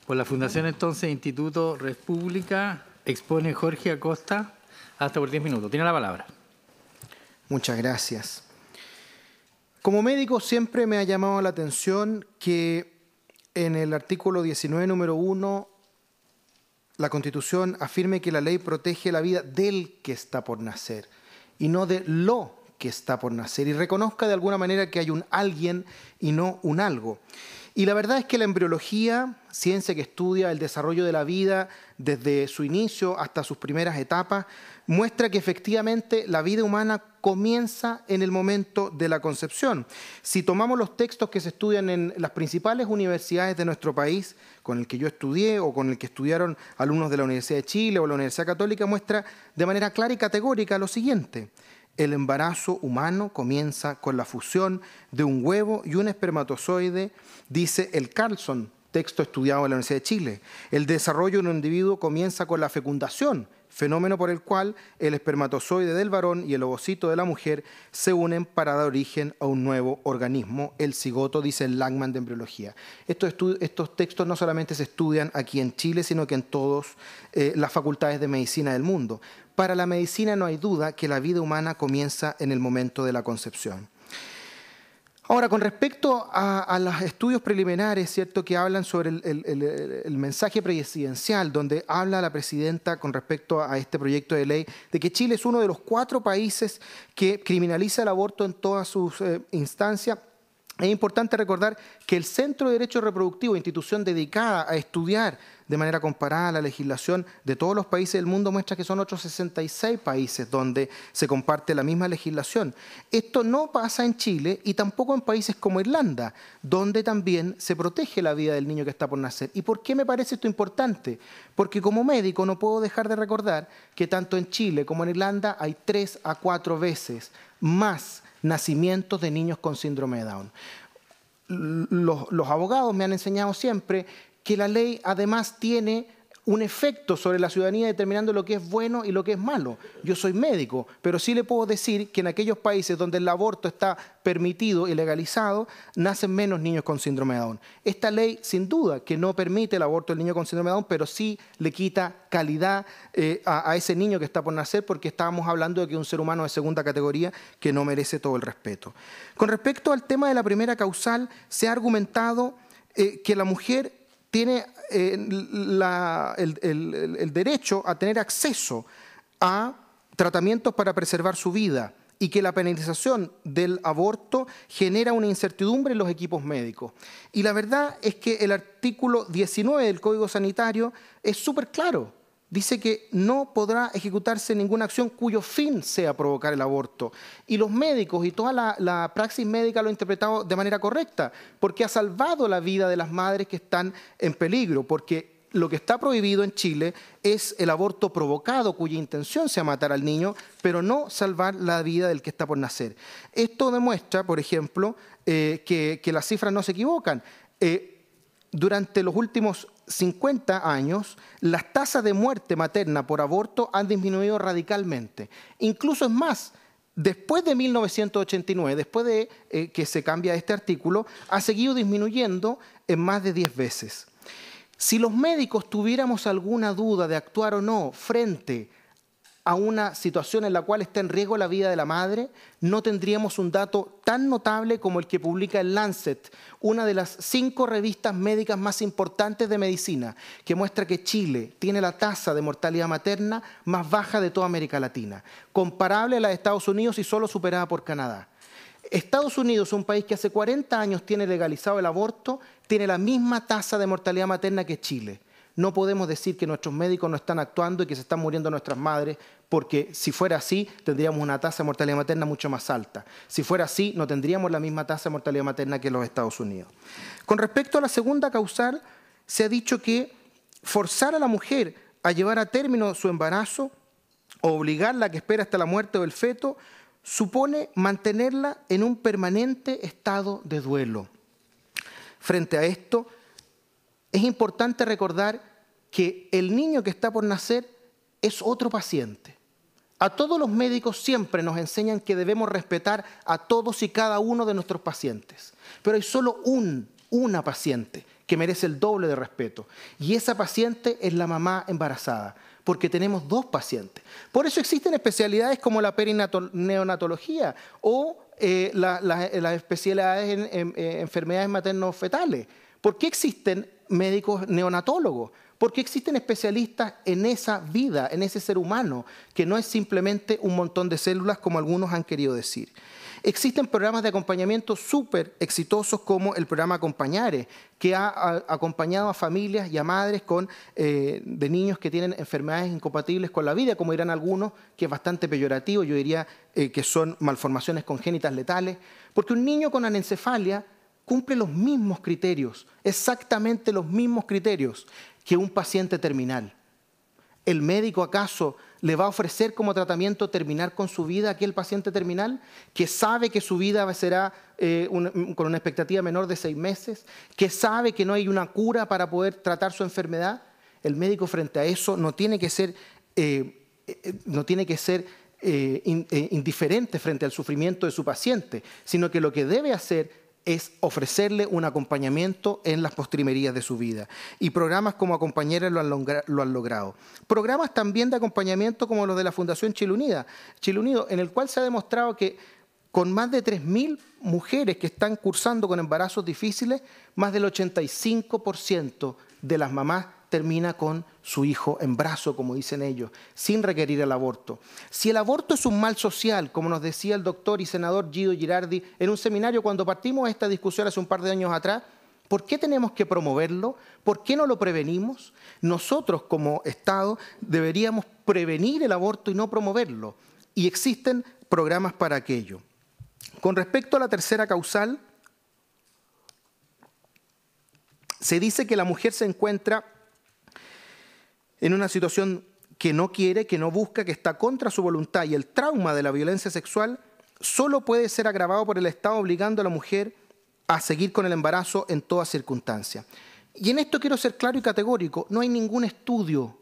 Por la Fundación entonces Instituto República expone Jorge Acosta, hasta por 10 minutos. Tiene la palabra. Muchas gracias. Como médico siempre me ha llamado la atención que en el artículo 19, número 1, la Constitución afirme que la ley protege la vida del que está por nacer y no de lo que está por nacer, y reconozca de alguna manera que hay un alguien y no un algo. Y la verdad es que la embriología, ciencia que estudia el desarrollo de la vida desde su inicio hasta sus primeras etapas, muestra que efectivamente la vida humana comienza en el momento de la concepción. Si tomamos los textos que se estudian en las principales universidades de nuestro país, con el que yo estudié o con el que estudiaron alumnos de la Universidad de Chile o la Universidad Católica, muestra de manera clara y categórica lo siguiente: el embarazo humano comienza con la fusión de un huevo y un espermatozoide, dice el Carlson, texto estudiado en la Universidad de Chile. El desarrollo de un individuo comienza con la fecundación, fenómeno por el cual el espermatozoide del varón y el ovocito de la mujer se unen para dar origen a un nuevo organismo, el cigoto, dice el Langman de embriología. Estos textos no solamente se estudian aquí en Chile, sino que en todas las facultades de medicina del mundo. Para la medicina no hay duda que la vida humana comienza en el momento de la concepción. Ahora, con respecto a los estudios preliminares, ¿cierto?, que hablan sobre el mensaje presidencial, donde habla la presidenta con respecto a este proyecto de ley, de que Chile es uno de los 4 países que criminaliza el aborto en todas sus instancias, es importante recordar que el Centro de Derecho Reproductivo, institución dedicada a estudiar de manera comparada la legislación de todos los países del mundo, muestra que son otros 66 países donde se comparte la misma legislación. Esto no pasa en Chile y tampoco en países como Irlanda, donde también se protege la vida del niño que está por nacer. ¿Y por qué me parece esto importante? Porque como médico no puedo dejar de recordar que tanto en Chile como en Irlanda hay 3 a 4 veces más nacimientos de niños con síndrome de Down. Los abogados me han enseñado siempre que la ley además tiene un efecto sobre la ciudadanía determinando lo que es bueno y lo que es malo. Yo soy médico, pero sí le puedo decir que en aquellos países donde el aborto está permitido y legalizado, nacen menos niños con síndrome de Down. Esta ley, sin duda, que no permite el aborto del niño con síndrome de Down, pero sí le quita calidad a ese niño que está por nacer, porque estábamos hablando de que es un ser humano de segunda categoría que no merece todo el respeto. Con respecto al tema de la primera causal, se ha argumentado que la mujer tiene el derecho a tener acceso a tratamientos para preservar su vida y que la penalización del aborto genera una incertidumbre en los equipos médicos. Y la verdad es que el artículo 19 del Código Sanitario es súper claro. Dice que no podrá ejecutarse ninguna acción cuyo fin sea provocar el aborto. Y los médicos y toda la praxis médica lo han interpretado de manera correcta, porque ha salvado la vida de las madres que están en peligro, porque lo que está prohibido en Chile es el aborto provocado, cuya intención sea matar al niño, pero no salvar la vida del que está por nacer. Esto demuestra, por ejemplo, que las cifras no se equivocan. Durante los últimos 50 años, las tasas de muerte materna por aborto han disminuido radicalmente. Incluso es más, después de 1989, después de que se cambia este artículo, ha seguido disminuyendo en más de 10 veces. Si los médicos tuviéramos alguna duda de actuar o no frente a una situación en la cual está en riesgo la vida de la madre, no tendríamos un dato tan notable como el que publica el Lancet, una de las 5 revistas médicas más importantes de medicina, que muestra que Chile tiene la tasa de mortalidad materna más baja de toda América Latina, comparable a la de Estados Unidos y solo superada por Canadá. Estados Unidos, un país que hace 40 años tiene legalizado el aborto, tiene la misma tasa de mortalidad materna que Chile. No podemos decir que nuestros médicos no están actuando y que se están muriendo nuestras madres, porque si fuera así, tendríamos una tasa de mortalidad materna mucho más alta. Si fuera así, no tendríamos la misma tasa de mortalidad materna que los Estados Unidos. Con respecto a la segunda causal, se ha dicho que forzar a la mujer a llevar a término su embarazo o obligarla a que espere hasta la muerte del feto supone mantenerla en un permanente estado de duelo. Frente a esto, es importante recordar que el niño que está por nacer es otro paciente. A todos los médicos siempre nos enseñan que debemos respetar a todos y cada uno de nuestros pacientes. Pero hay solo una paciente que que merece el doble de respeto. Y esa paciente es la mamá embarazada, porque tenemos dos pacientes. Por eso existen especialidades como la perinatalología o las especialidades en enfermedades materno-fetales. ¿Por qué existen médicos neonatólogos? Porque existen especialistas en esa vida, en ese ser humano, que no es simplemente un montón de células como algunos han querido decir. Existen programas de acompañamiento súper exitosos como el programa Acompañare, que ha acompañado a familias y a madres de niños que tienen enfermedades incompatibles con la vida, como dirán algunos, que es bastante peyorativo, yo diría que son malformaciones congénitas letales, porque un niño con anencefalia cumple los mismos criterios, exactamente los mismos criterios que un paciente terminal. ¿El médico acaso le va a ofrecer como tratamiento terminar con su vida a aquel paciente terminal que sabe que su vida será con una expectativa menor de 6 meses, que sabe que no hay una cura para poder tratar su enfermedad? El médico frente a eso no tiene que ser indiferente frente al sufrimiento de su paciente, sino que lo que debe hacer es ofrecerle un acompañamiento en las postrimerías de su vida. Y programas como Acompañare lo han logrado. Programas también de acompañamiento como los de la Fundación Chile Unido, en el cual se ha demostrado que con más de 3.000 mujeres que están cursando con embarazos difíciles, más del 85% de las mamás termina con su hijo en brazo, como dicen ellos, sin requerir el aborto. Si el aborto es un mal social, como nos decía el doctor y senador Guido Girardi en un seminario cuando partimos esta discusión hace un par de años atrás, ¿por qué tenemos que promoverlo? ¿Por qué no lo prevenimos? Nosotros como Estado deberíamos prevenir el aborto y no promoverlo. Y existen programas para aquello. Con respecto a la tercera causal, se dice que la mujer se encuentra en una situación que no quiere, que no busca, que está contra su voluntad, y el trauma de la violencia sexual solo puede ser agravado por el Estado obligando a la mujer a seguir con el embarazo en toda circunstancia. Y en esto quiero ser claro y categórico, no hay ningún estudio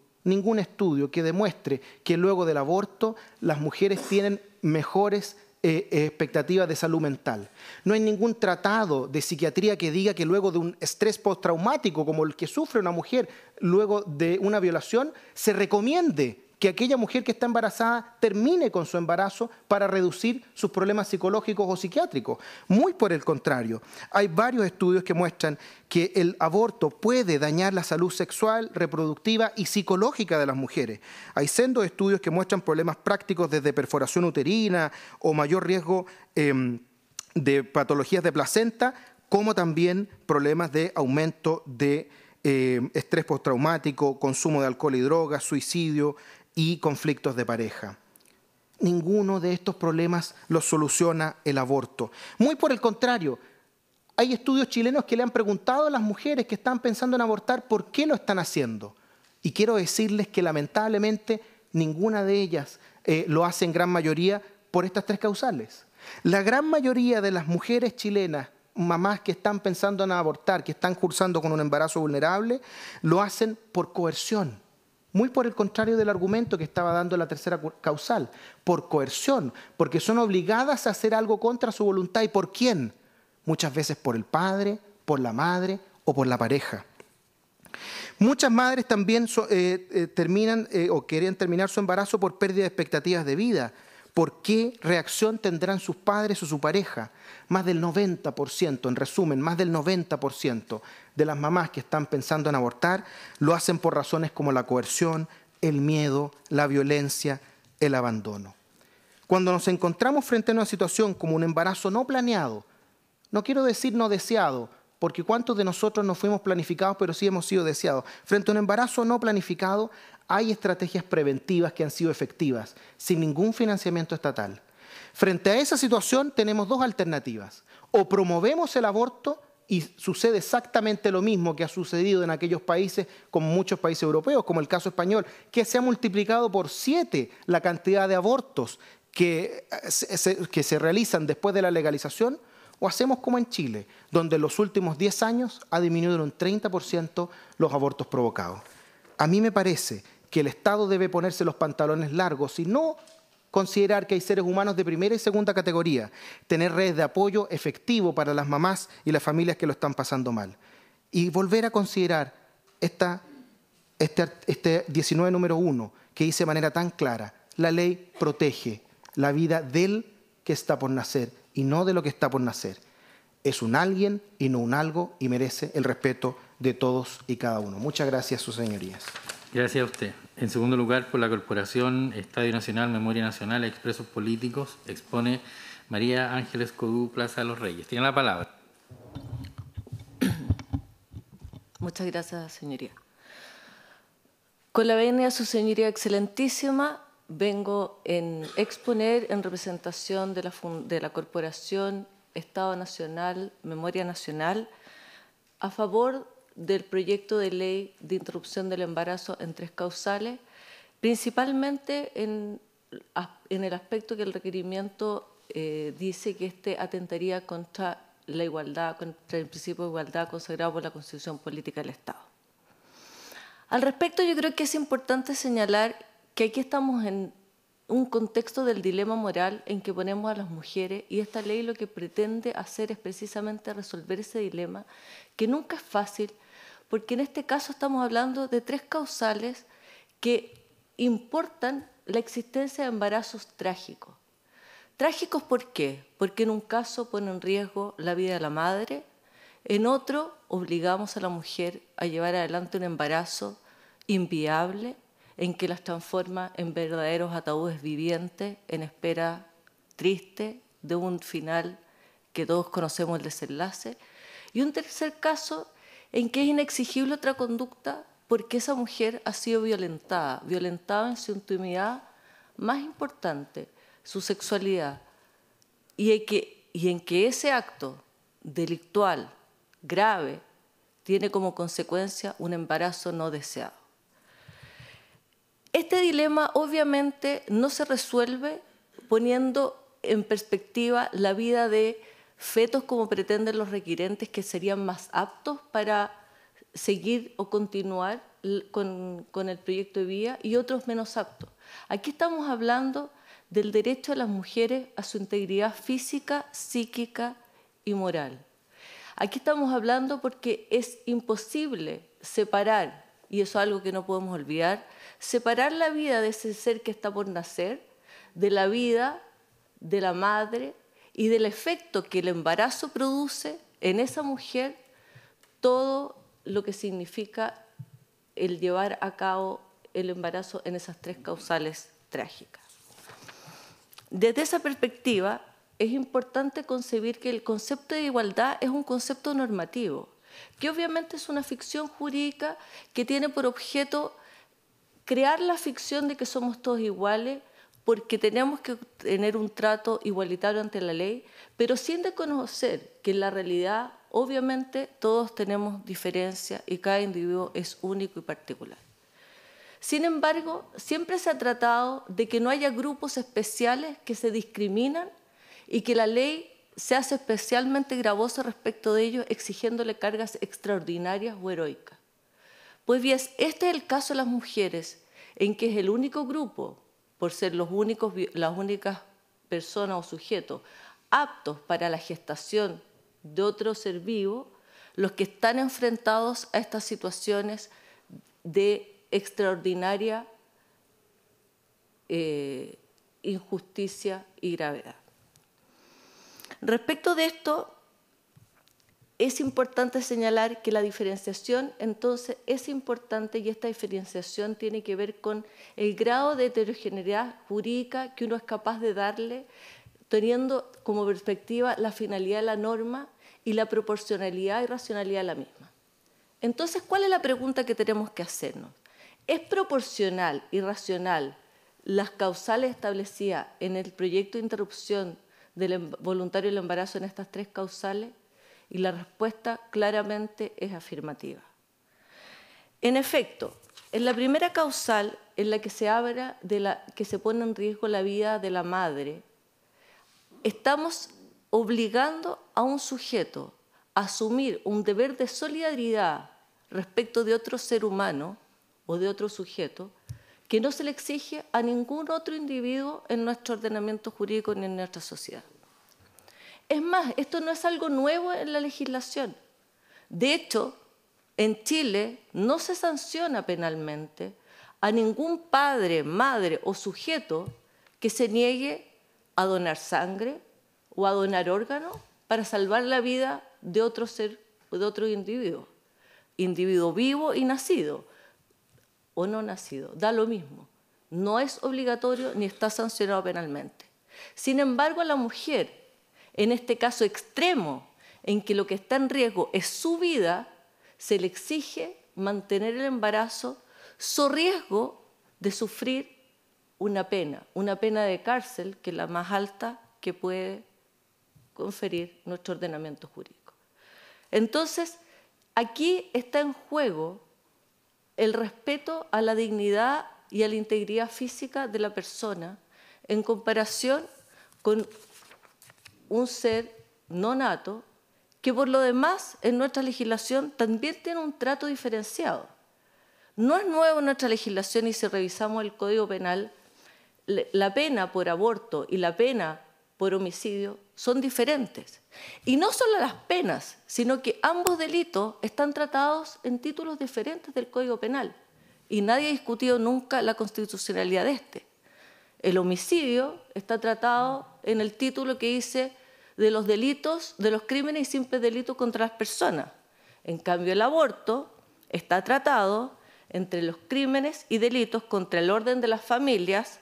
que demuestre que luego del aborto las mujeres tienen mejores expectativas de salud mental. No hay ningún tratado de psiquiatría que diga que luego de un estrés postraumático como el que sufre una mujer luego de una violación, se recomiende que aquella mujer que está embarazada termine con su embarazo para reducir sus problemas psicológicos o psiquiátricos. Muy por el contrario, hay varios estudios que muestran que el aborto puede dañar la salud sexual, reproductiva y psicológica de las mujeres. Hay sendos estudios que muestran problemas prácticos desde perforación uterina o mayor riesgo de patologías de placenta, como también problemas de aumento de estrés postraumático, consumo de alcohol y drogas, suicidio y conflictos de pareja. Ninguno de estos problemas los soluciona el aborto. Muy por el contrario, hay estudios chilenos que le han preguntado a las mujeres que están pensando en abortar por qué lo están haciendo. Y quiero decirles que lamentablemente ninguna de ellas lo hace en gran mayoría por estas tres causales. La gran mayoría de las mujeres chilenas, mamás que están pensando en abortar, que están cursando con un embarazo vulnerable, lo hacen por coerción. Muy por el contrario del argumento que estaba dando la tercera causal, por coerción, porque son obligadas a hacer algo contra su voluntad. ¿Y por quién? Muchas veces por el padre, por la madre o por la pareja. Muchas madres también terminan o quieren terminar su embarazo por pérdida de expectativas de vida. ¿Por qué reacción tendrán sus padres o su pareja? Más del 90%, en resumen, más del 90% de las mamás que están pensando en abortar lo hacen por razones como la coerción, el miedo, la violencia, el abandono. Cuando nos encontramos frente a una situación como un embarazo no planeado, no quiero decir no deseado, porque ¿cuántos de nosotros no fuimos planificados pero sí hemos sido deseados? Frente a un embarazo no planificado, hay estrategias preventivas que han sido efectivas, sin ningún financiamiento estatal. Frente a esa situación tenemos dos alternativas. O promovemos el aborto y sucede exactamente lo mismo que ha sucedido en aquellos países, como muchos países europeos, como el caso español, que se ha multiplicado por 7 la cantidad de abortos que se realizan después de la legalización, o hacemos como en Chile, donde en los últimos 10 años ha disminuido en un 30% los abortos provocados. A mí me parece que el Estado debe ponerse los pantalones largos y no considerar que hay seres humanos de primera y segunda categoría, tener redes de apoyo efectivo para las mamás y las familias que lo están pasando mal. y volver a considerar este 19 número 1, que dice de manera tan clara: la ley protege la vida del que está por nacer y no de lo que está por nacer. Es un alguien y no un algo, y merece el respeto de todos y cada uno. Muchas gracias, sus señorías. Gracias a usted. En segundo lugar, por la Corporación Estadio Nacional, Memoria Nacional, Expresos Políticos, expone María Ángeles Codú, Plaza de los Reyes. Tiene la palabra. Muchas gracias, señoría. Con la venia de su señoría excelentísima, vengo a exponer en representación de la Corporación Estado Nacional, Memoria Nacional, a favor del proyecto de ley de interrupción del embarazo en 3 causales, principalmente en el aspecto que el requerimiento dice que este atentaría contra la igualdad, contra el principio de igualdad consagrado por la Constitución Política del Estado. Al respecto, yo creo que es importante señalar que aquí estamos en un contexto del dilema moral en que ponemos a las mujeres, y esta ley lo que pretende hacer es precisamente resolver ese dilema, que nunca es fácil, porque en este caso estamos hablando de 3 causales que importan la existencia de embarazos trágicos. ¿Trágicos por qué? Porque en un caso pone en riesgo la vida de la madre, en otro obligamos a la mujer a llevar adelante un embarazo inviable, en que las transforma en verdaderos ataúdes vivientes, en espera triste de un final que todos conocemos el desenlace. Y un tercer caso en que es inexigible otra conducta porque esa mujer ha sido violentada en su intimidad más importante, su sexualidad, y en que ese acto delictual grave tiene como consecuencia un embarazo no deseado. Este dilema obviamente no se resuelve poniendo en perspectiva la vida de fetos como pretenden los requirentes, que serían más aptos para seguir o continuar con el proyecto de vida, y otros menos aptos. Aquí estamos hablando del derecho de las mujeres a su integridad física, psíquica y moral. Aquí estamos hablando porque es imposible separar, y eso es algo que no podemos olvidar, separar la vida de ese ser que está por nacer de la vida de la madre y del efecto que el embarazo produce en esa mujer, todo lo que significa el llevar a cabo el embarazo en esas 3 causales trágicas. Desde esa perspectiva, es importante concebir que el concepto de igualdad es un concepto normativo, que obviamente es una ficción jurídica que tiene por objeto crear la ficción de que somos todos iguales porque tenemos que tener un trato igualitario ante la ley, pero sin reconocer que en la realidad obviamente todos tenemos diferencias y cada individuo es único y particular. Sin embargo, siempre se ha tratado de que no haya grupos especiales que se discriminan y que la ley se hace especialmente gravosa respecto de ellos, exigiéndole cargas extraordinarias o heroicas. Pues bien, este es el caso de las mujeres, en que es el único grupo, por ser las únicas personas o sujetos aptos para la gestación de otro ser vivo, los que están enfrentados a estas situaciones de extraordinaria injusticia y gravedad. Respecto de esto, es importante señalar que la diferenciación entonces es importante, y esta diferenciación tiene que ver con el grado de heterogeneidad jurídica que uno es capaz de darle, teniendo como perspectiva la finalidad de la norma y la proporcionalidad y racionalidad de la misma. Entonces, ¿cuál es la pregunta que tenemos que hacernos? ¿Es proporcional y racional las causales establecidas en el proyecto de interrupción del voluntario del embarazo en estas 3 causales? Y la respuesta claramente es afirmativa. En efecto, en la primera causal, en la que se habla de que se pone en riesgo la vida de la madre, estamos obligando a un sujeto a asumir un deber de solidaridad respecto de otro ser humano o de otro sujeto que no se le exige a ningún otro individuo en nuestro ordenamiento jurídico ni en nuestra sociedad. Es más, esto no es algo nuevo en la legislación. De hecho, En Chile no se sanciona penalmente a ningún padre, madre o sujeto que se niegue a donar sangre o a donar órganos para salvar la vida de otro ser, de otro individuo vivo y nacido o no nacido, da lo mismo. No es obligatorio ni está sancionado penalmente. Sin embargo, a la mujer, en este caso extremo, en que lo que está en riesgo es su vida, se le exige mantener el embarazo so riesgo de sufrir una pena de cárcel, que es la más alta que puede conferir nuestro ordenamiento jurídico. Entonces, aquí está en juego el respeto a la dignidad y a la integridad física de la persona en comparación con un ser no nato que por lo demás en nuestra legislación también tiene un trato diferenciado. No es nuevo en nuestra legislación y si revisamos el Código Penal, la pena por aborto y la pena por homicidio son diferentes. Y no solo las penas, sino que ambos delitos están tratados en títulos diferentes del Código Penal. Y nadie ha discutido nunca la constitucionalidad de este. El homicidio está tratado en el título que dice de los delitos, de los crímenes y simples delitos contra las personas. En cambio, el aborto está tratado entre los crímenes y delitos contra el orden de las familias,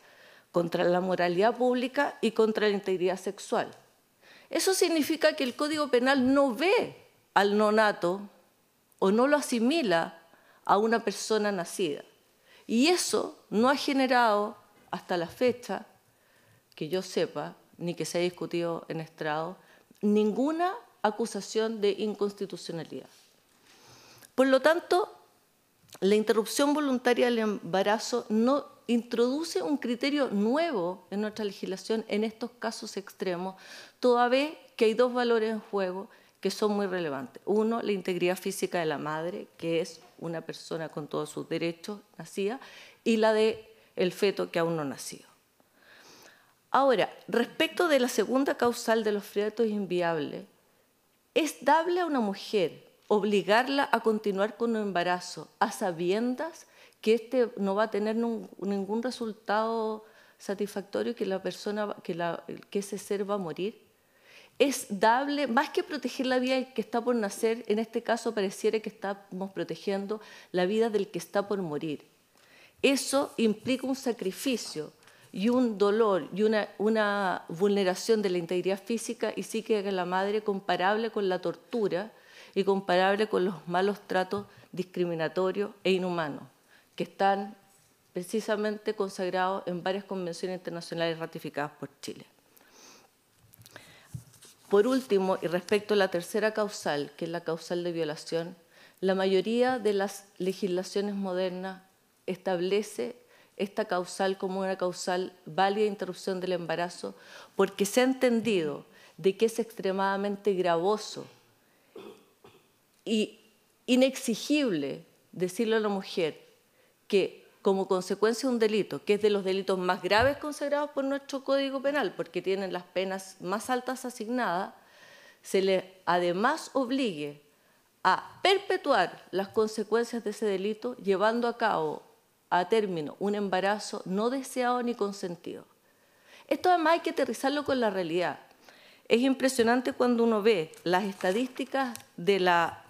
contra la moralidad pública y contra la integridad sexual. Eso significa que el Código Penal no ve al nonato o no lo asimila a una persona nacida. Y eso no ha generado hasta la fecha, que yo sepa, ni que se haya discutido en estrado, ninguna acusación de inconstitucionalidad. Por lo tanto, la interrupción voluntaria del embarazo no introduce un criterio nuevo en nuestra legislación en estos casos extremos, toda vez que hay dos valores en juego que son muy relevantes. Uno, la integridad física de la madre, que es una persona con todos sus derechos nacida, y la del feto que aún no ha nacido. Ahora, respecto de la segunda causal de los fetos inviables, ¿es dable a una mujer obligarla a continuar con un embarazo a sabiendas que este no va a tener ningún resultado satisfactorio, que la persona, que ese ser va a morir? Es dable, más que proteger la vida del que está por nacer, en este caso pareciera que estamos protegiendo la vida del que está por morir. Eso implica un sacrificio y un dolor y una vulneración de la integridad física y psíquica de la madre comparable con la tortura y comparable con los malos tratos discriminatorios e inhumanos que están precisamente consagrados en varias convenciones internacionales ratificadas por Chile. Por último, y respecto a la tercera causal, que es la causal de violación, la mayoría de las legislaciones modernas establece esta causal como una causal válida de interrupción del embarazo porque se ha entendido de que es extremadamente gravoso y inexigible decirle a la mujer que como consecuencia de un delito, que es de los delitos más graves consagrados por nuestro Código Penal, porque tienen las penas más altas asignadas, se le además obligue a perpetuar las consecuencias de ese delito llevando a cabo a término un embarazo no deseado ni consentido. Esto además hay que aterrizarlo con la realidad. Es impresionante cuando uno ve las estadísticas de la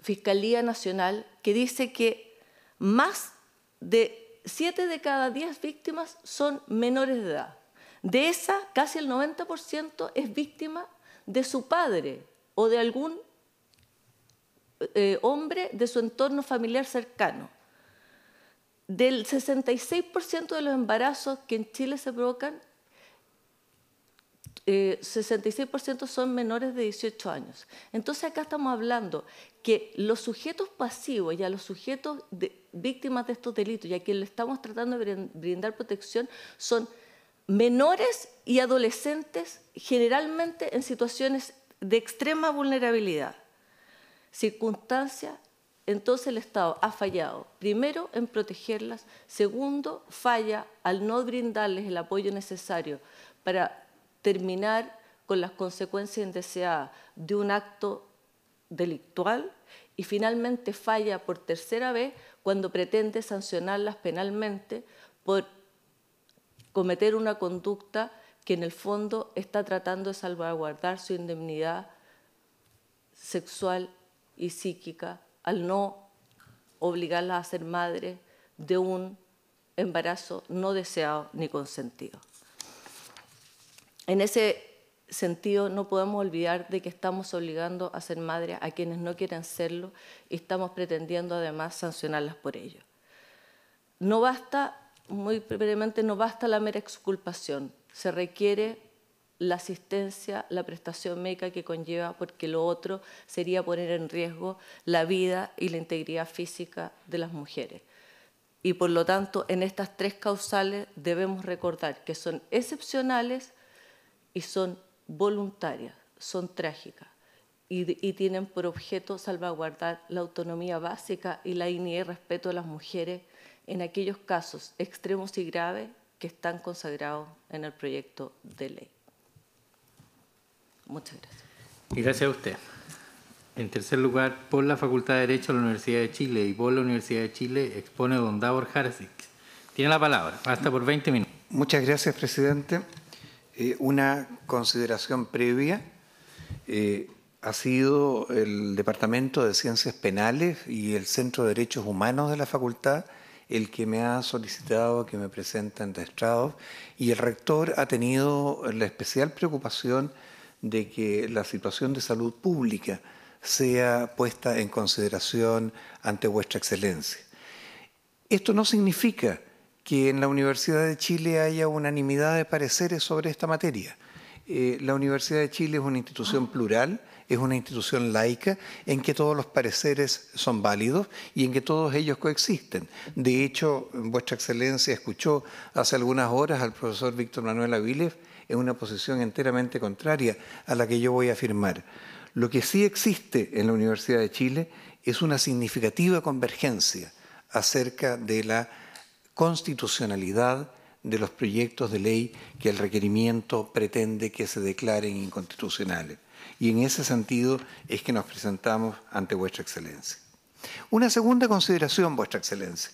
Fiscalía Nacional que dice que más de 7 de cada 10 víctimas son menores de edad. De esas, casi el 90% es víctima de su padre o de algún hombre de su entorno familiar cercano. Del 66% de los embarazos que en Chile se provocan, 66% son menores de 18 años. Entonces acá estamos hablando que los sujetos pasivos y a los sujetos víctimas de estos delitos y a quienes le estamos tratando de brindar protección son menores y adolescentes, generalmente en situaciones de extrema vulnerabilidad. Circunstancias. Entonces el Estado ha fallado, primero, en protegerlas, segundo, falla al no brindarles el apoyo necesario para terminar con las consecuencias indeseadas de un acto delictual y finalmente falla por tercera vez cuando pretende sancionarlas penalmente por cometer una conducta que en el fondo está tratando de salvaguardar su indemnidad sexual y psíquica al no obligarlas a ser madres de un embarazo no deseado ni consentido. En ese sentido, no podemos olvidar de que estamos obligando a ser madres a quienes no quieren serlo y estamos pretendiendo además sancionarlas por ello. No basta, muy brevemente, no basta la mera exculpación, se requiere la asistencia, la prestación médica que conlleva, porque lo otro sería poner en riesgo la vida y la integridad física de las mujeres. Y por lo tanto, en estas tres causales debemos recordar que son excepcionales y son voluntarias, son trágicas y tienen por objeto salvaguardar la autonomía básica y la dignidad y respeto de las mujeres en aquellos casos extremos y graves que están consagrados en el proyecto de ley. Muchas gracias. Y gracias a usted. En tercer lugar, por la Facultad de Derecho de la Universidad de Chile y por la Universidad de Chile, expone don Davor Jarasic. Tiene la palabra, hasta por 20 minutos. Muchas gracias, presidente. Una consideración previa. Ha sido el Departamento de Ciencias Penales y el Centro de Derechos Humanos de la Facultad el que me ha solicitado que me presente ante estrados, y el rector ha tenido la especial preocupación de que la situación de salud pública sea puesta en consideración ante Vuestra Excelencia. Esto no significa que en la Universidad de Chile haya unanimidad de pareceres sobre esta materia. La Universidad de Chile es una institución plural, es una institución laica en que todos los pareceres son válidos y en que todos ellos coexisten. De hecho, Vuestra Excelencia escuchó hace algunas horas al profesor Víctor Manuel Aviles en una posición enteramente contraria a la que yo voy a afirmar. Lo que sí existe en la Universidad de Chile es una significativa convergencia acerca de la constitucionalidad de los proyectos de ley que el requerimiento pretende que se declaren inconstitucionales. Y en ese sentido es que nos presentamos ante Vuestra Excelencia. Una segunda consideración, Vuestra Excelencia.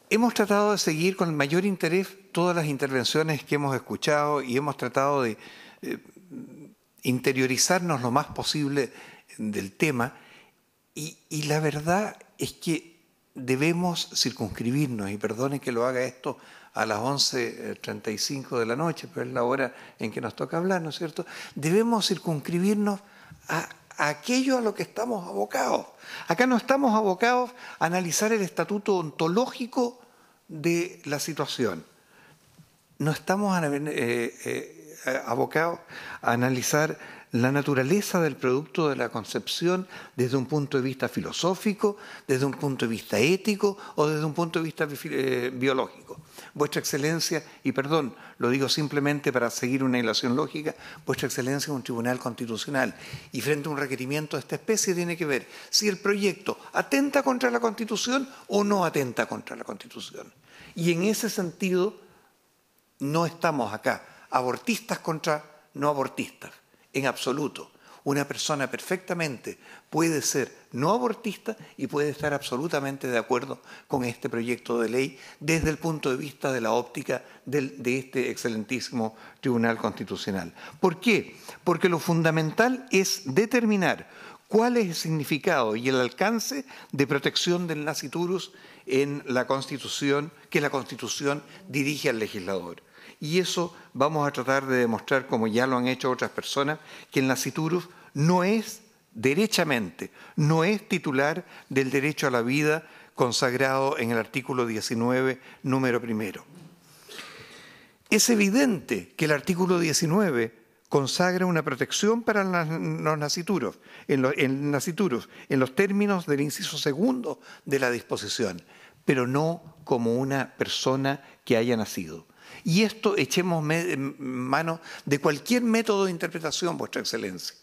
Hemos tratado de seguir con el mayor interés todas las intervenciones que hemos escuchado y hemos tratado de interiorizarnos lo más posible del tema, y la verdad es que debemos circunscribirnos, y perdone que lo haga esto a las 11:35 de la noche, pero es la hora en que nos toca hablar, ¿no es cierto? Debemos circunscribirnos a aquello a lo que estamos abocados. Acá no estamos abocados a analizar el estatuto ontológico de la situación. No estamos abocados a analizar la naturaleza del producto de la concepción desde un punto de vista filosófico, desde un punto de vista ético o desde un punto de vista biológico. Vuestra Excelencia, y perdón, lo digo simplemente para seguir una ilación lógica, Vuestra Excelencia es un tribunal constitucional y frente a un requerimiento de esta especie tiene que ver si el proyecto atenta contra la Constitución o no atenta contra la Constitución. Y en ese sentido no estamos acá abortistas contra no abortistas. En absoluto. Una persona perfectamente puede ser no abortista y puede estar absolutamente de acuerdo con este proyecto de ley desde el punto de vista de la óptica de este excelentísimo Tribunal Constitucional. ¿Por qué? Porque lo fundamental es determinar cuál es el significado y el alcance de protección del nasciturus en la Constitución, que la Constitución dirige al legislador. Y eso vamos a tratar de demostrar, como ya lo han hecho otras personas, que el nasciturus no es, derechamente, no es titular del derecho a la vida consagrado en el artículo 19, número 1. Es evidente que el artículo 19 consagra una protección para los nasciturus, en los términos del inciso segundo de la disposición, pero no como una persona que haya nacido. Y esto echemos mano de cualquier método de interpretación, Vuestra Excelencia,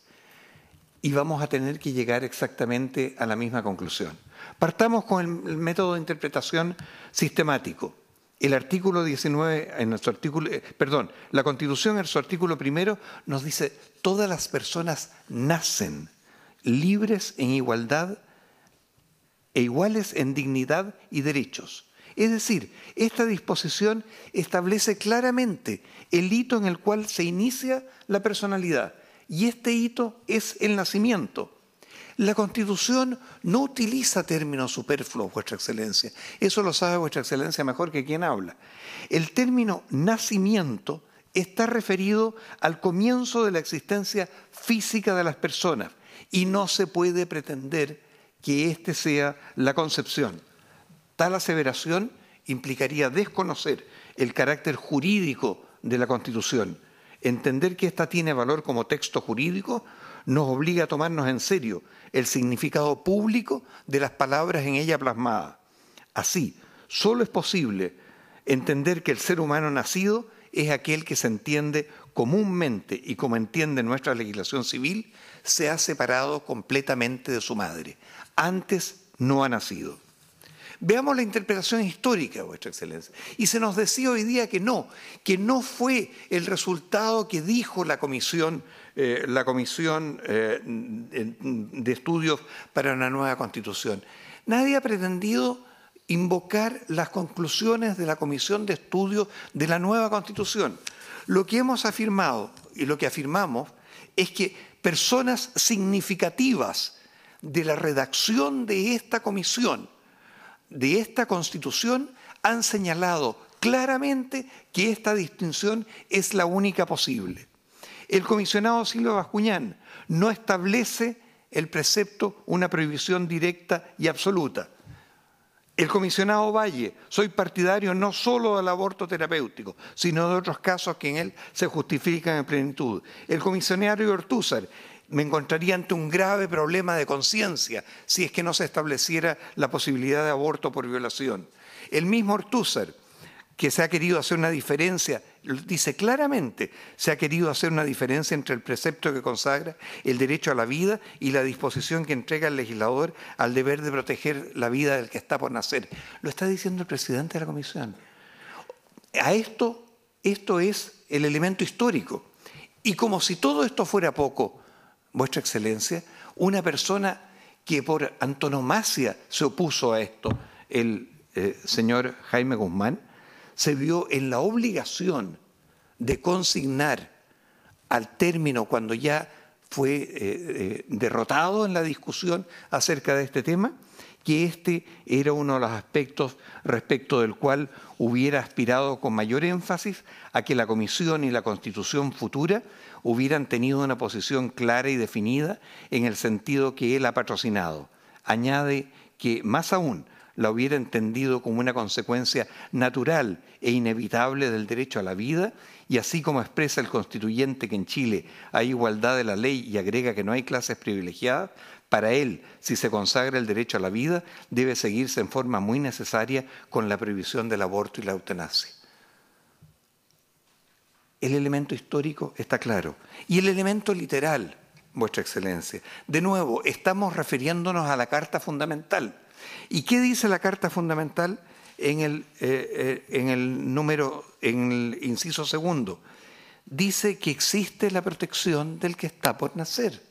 y vamos a tener que llegar exactamente a la misma conclusión. Partamos con el método de interpretación sistemático. El artículo 19, la Constitución en su artículo 1 nos dice todas las personas nacen. libres en igualdad e iguales en dignidad y derechos. Es decir, esta disposición establece claramente el hito en el cual se inicia la personalidad, y este hito es el nacimiento. La Constitución no utiliza términos superfluos, Vuestra Excelencia. Eso lo sabe Vuestra Excelencia mejor que quien habla. El término nacimiento está referido al comienzo de la existencia física de las personas y no se puede pretender que éste sea la concepción. Tal aseveración implicaría desconocer el carácter jurídico de la Constitución. Entender que ésta tiene valor como texto jurídico nos obliga a tomarnos en serio el significado público de las palabras en ella plasmadas. Así, solo es posible entender que el ser humano nacido es aquel que se entiende comúnmente y como entiende nuestra legislación civil, se ha separado completamente de su madre. Antes no ha nacido. Veamos la interpretación histórica, Vuestra Excelencia. Y se nos decía hoy día que no fue el resultado que dijo la Comisión de Estudios para una nueva Constitución. Nadie ha pretendido invocar las conclusiones de la Comisión de Estudios de la nueva Constitución. Lo que hemos afirmado y lo que afirmamos es que personas significativas de la redacción de esta comisión, de esta Constitución, han señalado claramente que esta distinción es la única posible. El comisionado Silva Bascuñán no establece el precepto una prohibición directa y absoluta. El comisionado Valle, soy partidario no solo del aborto terapéutico, sino de otros casos que en él se justifican en plenitud. El comisionado Ortúzar, me encontraría ante un grave problema de conciencia si es que no se estableciera la posibilidad de aborto por violación. El mismo Ortúzar, que se ha querido hacer una diferencia, dice claramente, se ha querido hacer una diferencia entre el precepto que consagra el derecho a la vida y la disposición que entrega el legislador al deber de proteger la vida del que está por nacer. Lo está diciendo el presidente de la Comisión. Esto es el elemento histórico. Y como si todo esto fuera poco, Vuestra Excelencia, una persona que por antonomasia se opuso a esto, el señor Jaime Guzmán, se vio en la obligación de consignar al término, cuando ya fue derrotado en la discusión acerca de este tema, que este era uno de los aspectos respecto del cual hubiera aspirado con mayor énfasis a que la Comisión y la Constitución futura hubieran tenido una posición clara y definida en el sentido que él ha patrocinado. Añade que, más aún, la hubiera entendido como una consecuencia natural e inevitable del derecho a la vida, y así como expresa el constituyente que en Chile hay igualdad de la ley y agrega que no hay clases privilegiadas, para él, si se consagra el derecho a la vida, debe seguirse en forma muy necesaria con la prohibición del aborto y la eutanasia. El elemento histórico está claro. Y el elemento literal, Vuestra Excelencia. De nuevo, estamos refiriéndonos a la Carta Fundamental. ¿Y qué dice la Carta Fundamental en el inciso segundo? Dice que existe la protección del que está por nacer.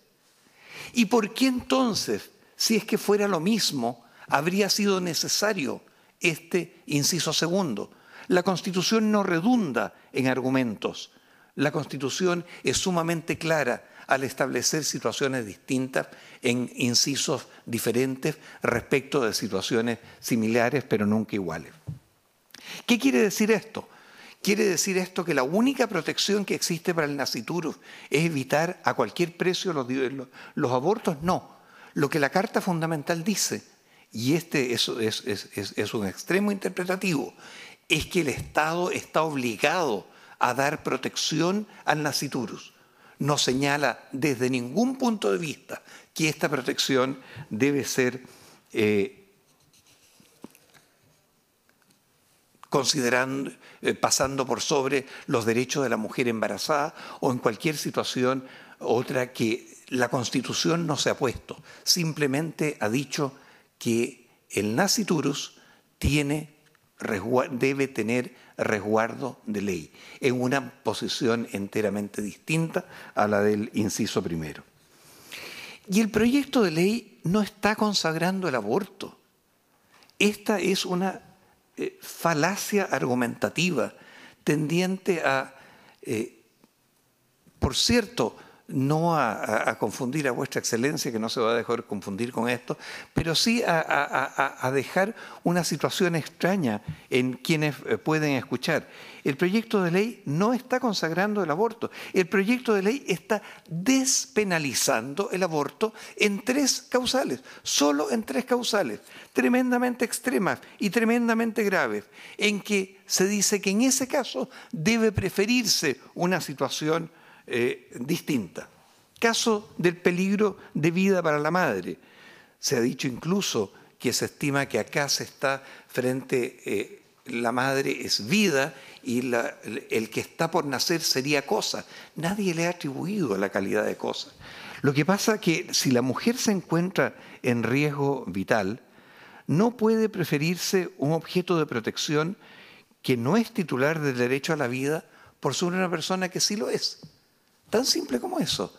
¿Y por qué entonces, si es que fuera lo mismo, habría sido necesario este inciso segundo? La Constitución no redunda en argumentos. La Constitución es sumamente clara al establecer situaciones distintas en incisos diferentes respecto de situaciones similares pero nunca iguales. ¿Qué quiere decir esto? Quiere decir esto que la única protección que existe para el nasciturus es evitar a cualquier precio los abortos. No. Lo que la Carta Fundamental dice, y este es un extremo interpretativo, es que el Estado está obligado a dar protección al nasciturus. No señala desde ningún punto de vista que esta protección debe ser pasando por sobre los derechos de la mujer embarazada o en cualquier situación otra que la Constitución no se ha puesto. Simplemente ha dicho que el nasciturus debe tener resguardo de ley, en una posición enteramente distinta a la del inciso primero. Y el proyecto de ley no está consagrando el aborto. Esta es una falacia argumentativa tendiente a, por cierto, no a confundir a vuestra excelencia, que no se va a dejar confundir con esto, pero sí a dejar una situación extraña en quienes pueden escuchar. El proyecto de ley no está consagrando el aborto. El proyecto de ley está despenalizando el aborto en 3 causales, solo en 3 causales, tremendamente extremas y tremendamente graves, en que se dice que en ese caso debe preferirse una situación distinta. Caso del peligro de vida para la madre. Se ha dicho incluso que se estima que acá se está frente, la madre es vida y el que está por nacer sería cosa. Nadie le ha atribuido la calidad de cosa. Lo que pasa es que si la mujer se encuentra en riesgo vital, no puede preferirse un objeto de protección que no es titular del derecho a la vida por sobre una persona que sí lo es. Tan simple como eso.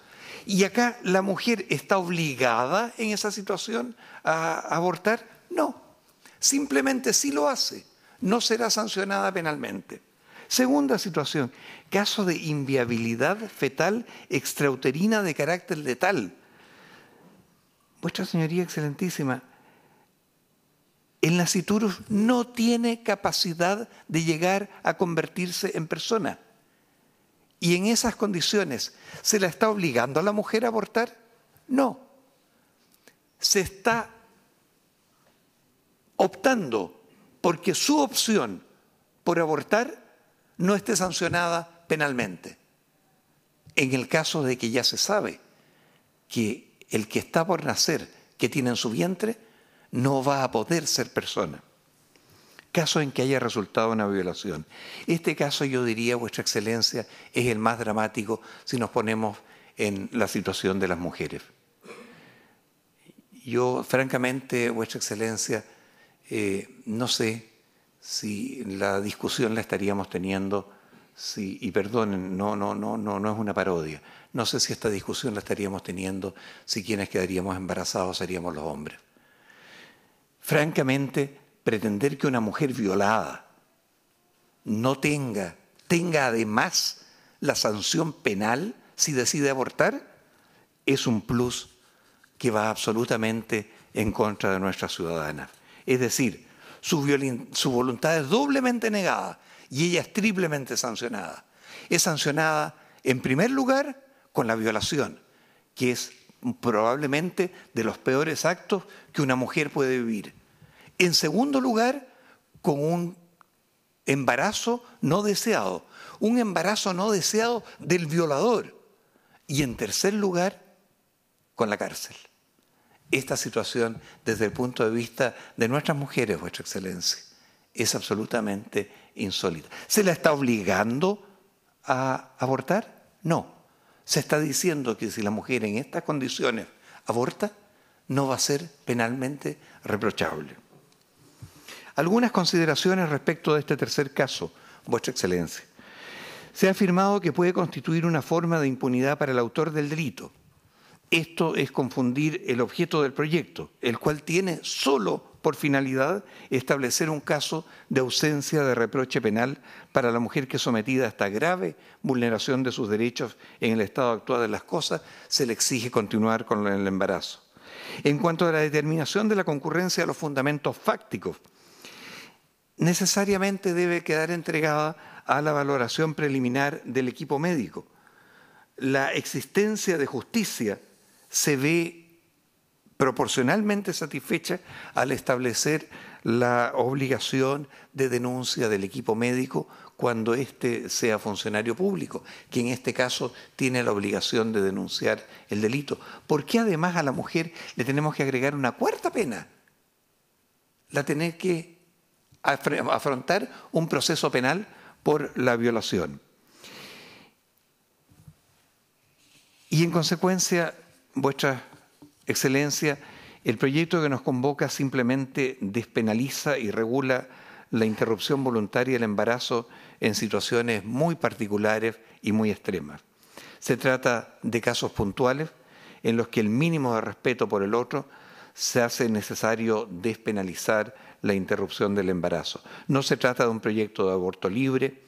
¿Y acá la mujer está obligada en esa situación a abortar? No. Simplemente sí lo hace. No será sancionada penalmente. Segunda situación, caso de inviabilidad fetal extrauterina de carácter letal. Vuestra Señoría Excelentísima, el nasciturus no tiene capacidad de llegar a convertirse en persona. Y en esas condiciones, ¿se la está obligando a la mujer a abortar? No. Se está optando porque su opción por abortar no esté sancionada penalmente. En el caso de que ya se sabe que el que está por nacer, que tiene en su vientre, no va a poder ser persona. Caso en que haya resultado una violación. Este caso, yo diría, Vuestra Excelencia, es el más dramático si nos ponemos en la situación de las mujeres. Yo, francamente, Vuestra Excelencia, no sé si la discusión la estaríamos teniendo, y perdonen, no es una parodia, no sé si esta discusión la estaríamos teniendo si quienes quedaríamos embarazados seríamos los hombres. Francamente, pretender que una mujer violada no tenga además la sanción penal si decide abortar, es un plus que va absolutamente en contra de nuestras ciudadanas. Es decir, su voluntad es doblemente negada y ella es triplemente sancionada. Es sancionada, en primer lugar, con la violación, que es probablemente de los peores actos que una mujer puede vivir. En segundo lugar, con un embarazo no deseado, un embarazo no deseado del violador. Y en tercer lugar, con la cárcel. Esta situación, desde el punto de vista de nuestras mujeres, Vuestra Excelencia, es absolutamente insólita. ¿Se la está obligando a abortar? No. Se está diciendo que si la mujer en estas condiciones aborta, no va a ser penalmente reprochable. Algunas consideraciones respecto de este tercer caso, Vuestra Excelencia. Se ha afirmado que puede constituir una forma de impunidad para el autor del delito. Esto es confundir el objeto del proyecto, el cual tiene solo por finalidad establecer un caso de ausencia de reproche penal para la mujer que, sometida a esta grave vulneración de sus derechos en el estado actual de las cosas, se le exige continuar con el embarazo. En cuanto a la determinación de la concurrencia de los fundamentos fácticos, necesariamente debe quedar entregada a la valoración preliminar del equipo médico. La existencia de justicia se ve proporcionalmente satisfecha al establecer la obligación de denuncia del equipo médico cuando éste sea funcionario público, que en este caso tiene la obligación de denunciar el delito. ¿Por qué además a la mujer le tenemos que agregar una cuarta pena? La tener que afrontar un proceso penal por la violación. Y en consecuencia, Vuestra Excelencia, el proyecto que nos convoca simplemente despenaliza y regula la interrupción voluntaria del embarazo en situaciones muy particulares y muy extremas. Se trata de casos puntuales en los que el mínimo de respeto por el otro se hace necesario despenalizar la interrupción del embarazo. No se trata de un proyecto de aborto libre,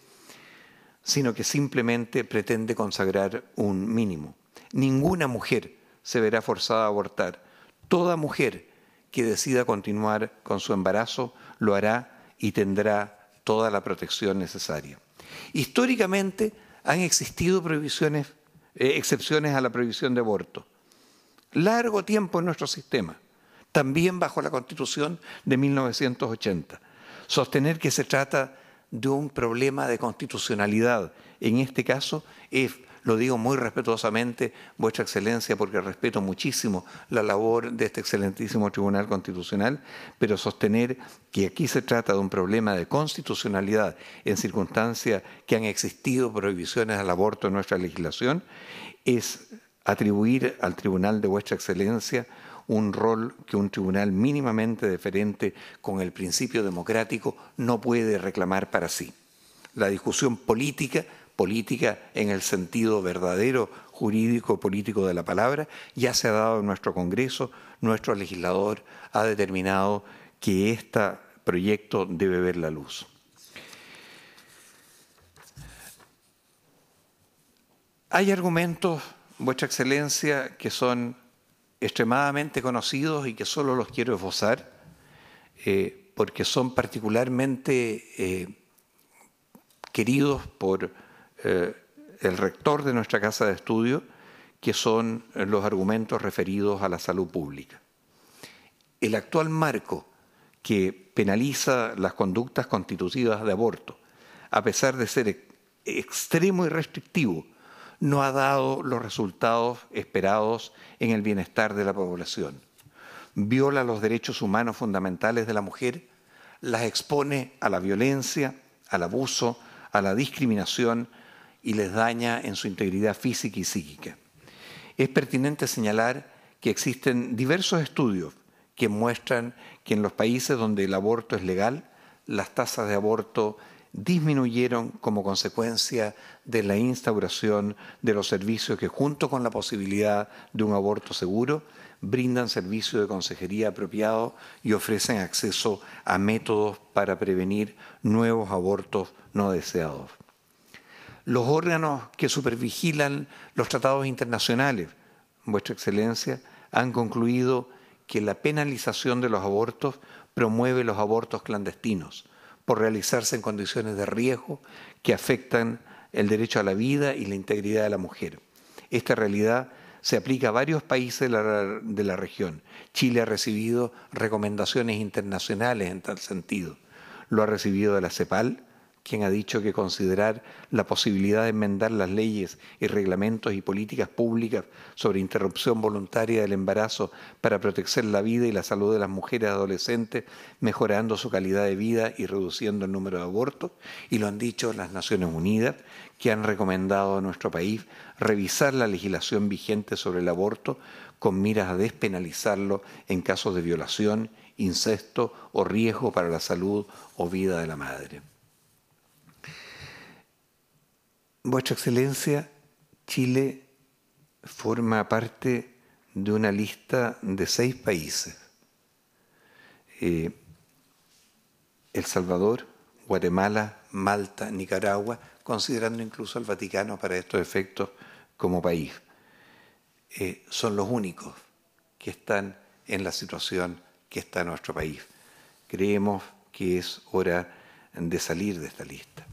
sino que simplemente pretende consagrar un mínimo. Ninguna mujer se verá forzada a abortar. Toda mujer que decida continuar con su embarazo lo hará y tendrá toda la protección necesaria. Históricamente han existido excepciones a la prohibición de aborto. Largo tiempo en nuestro sistema, también bajo la Constitución de 1980. Sostener que se trata de un problema de constitucionalidad, en este caso, lo digo muy respetuosamente, Vuestra Excelencia, porque respeto muchísimo la labor de este excelentísimo Tribunal Constitucional, pero sostener que aquí se trata de un problema de constitucionalidad en circunstancias que han existido prohibiciones al aborto en nuestra legislación, es atribuir al Tribunal de Vuestra Excelencia un rol que un tribunal mínimamente deferente con el principio democrático no puede reclamar para sí. La discusión política en el sentido verdadero, jurídico, político de la palabra, ya se ha dado en nuestro Congreso. Nuestro legislador ha determinado que este proyecto debe ver la luz. Hay argumentos, Vuestra Excelencia, que son extremadamente conocidos y que solo los quiero esbozar, porque son particularmente queridos por el rector de nuestra casa de estudio, que son los argumentos referidos a la salud pública. El actual marco que penaliza las conductas constitutivas de aborto, a pesar de ser extremo y restrictivo, no ha dado los resultados esperados en el bienestar de la población. Viola los derechos humanos fundamentales de la mujer, las expone a la violencia, al abuso, a la discriminación y les daña en su integridad física y psíquica. Es pertinente señalar que existen diversos estudios que muestran que en los países donde el aborto es legal, las tasas de aborto disminuyeron como consecuencia de la instauración de los servicios que, junto con la posibilidad de un aborto seguro, brindan servicios de consejería apropiados y ofrecen acceso a métodos para prevenir nuevos abortos no deseados. Los órganos que supervigilan los tratados internacionales, Vuestra Excelencia, han concluido que la penalización de los abortos promueve los abortos clandestinos, por realizarse en condiciones de riesgo que afectan el derecho a la vida y la integridad de la mujer. Esta realidad se aplica a varios países de la región. Chile ha recibido recomendaciones internacionales en tal sentido. Lo ha recibido de la CEPAL, quien ha dicho que considerar la posibilidad de enmendar las leyes y reglamentos y políticas públicas sobre interrupción voluntaria del embarazo para proteger la vida y la salud de las mujeres adolescentes, mejorando su calidad de vida y reduciendo el número de abortos, y lo han dicho las Naciones Unidas, que han recomendado a nuestro país revisar la legislación vigente sobre el aborto con miras a despenalizarlo en casos de violación, incesto o riesgo para la salud o vida de la madre. Vuestra Excelencia, Chile forma parte de una lista de 6 países. El Salvador, Guatemala, Malta, Nicaragua, considerando incluso al Vaticano para estos efectos como país. Son los únicos que están en la situación que está nuestro país. Creemos que es hora de salir de esta lista.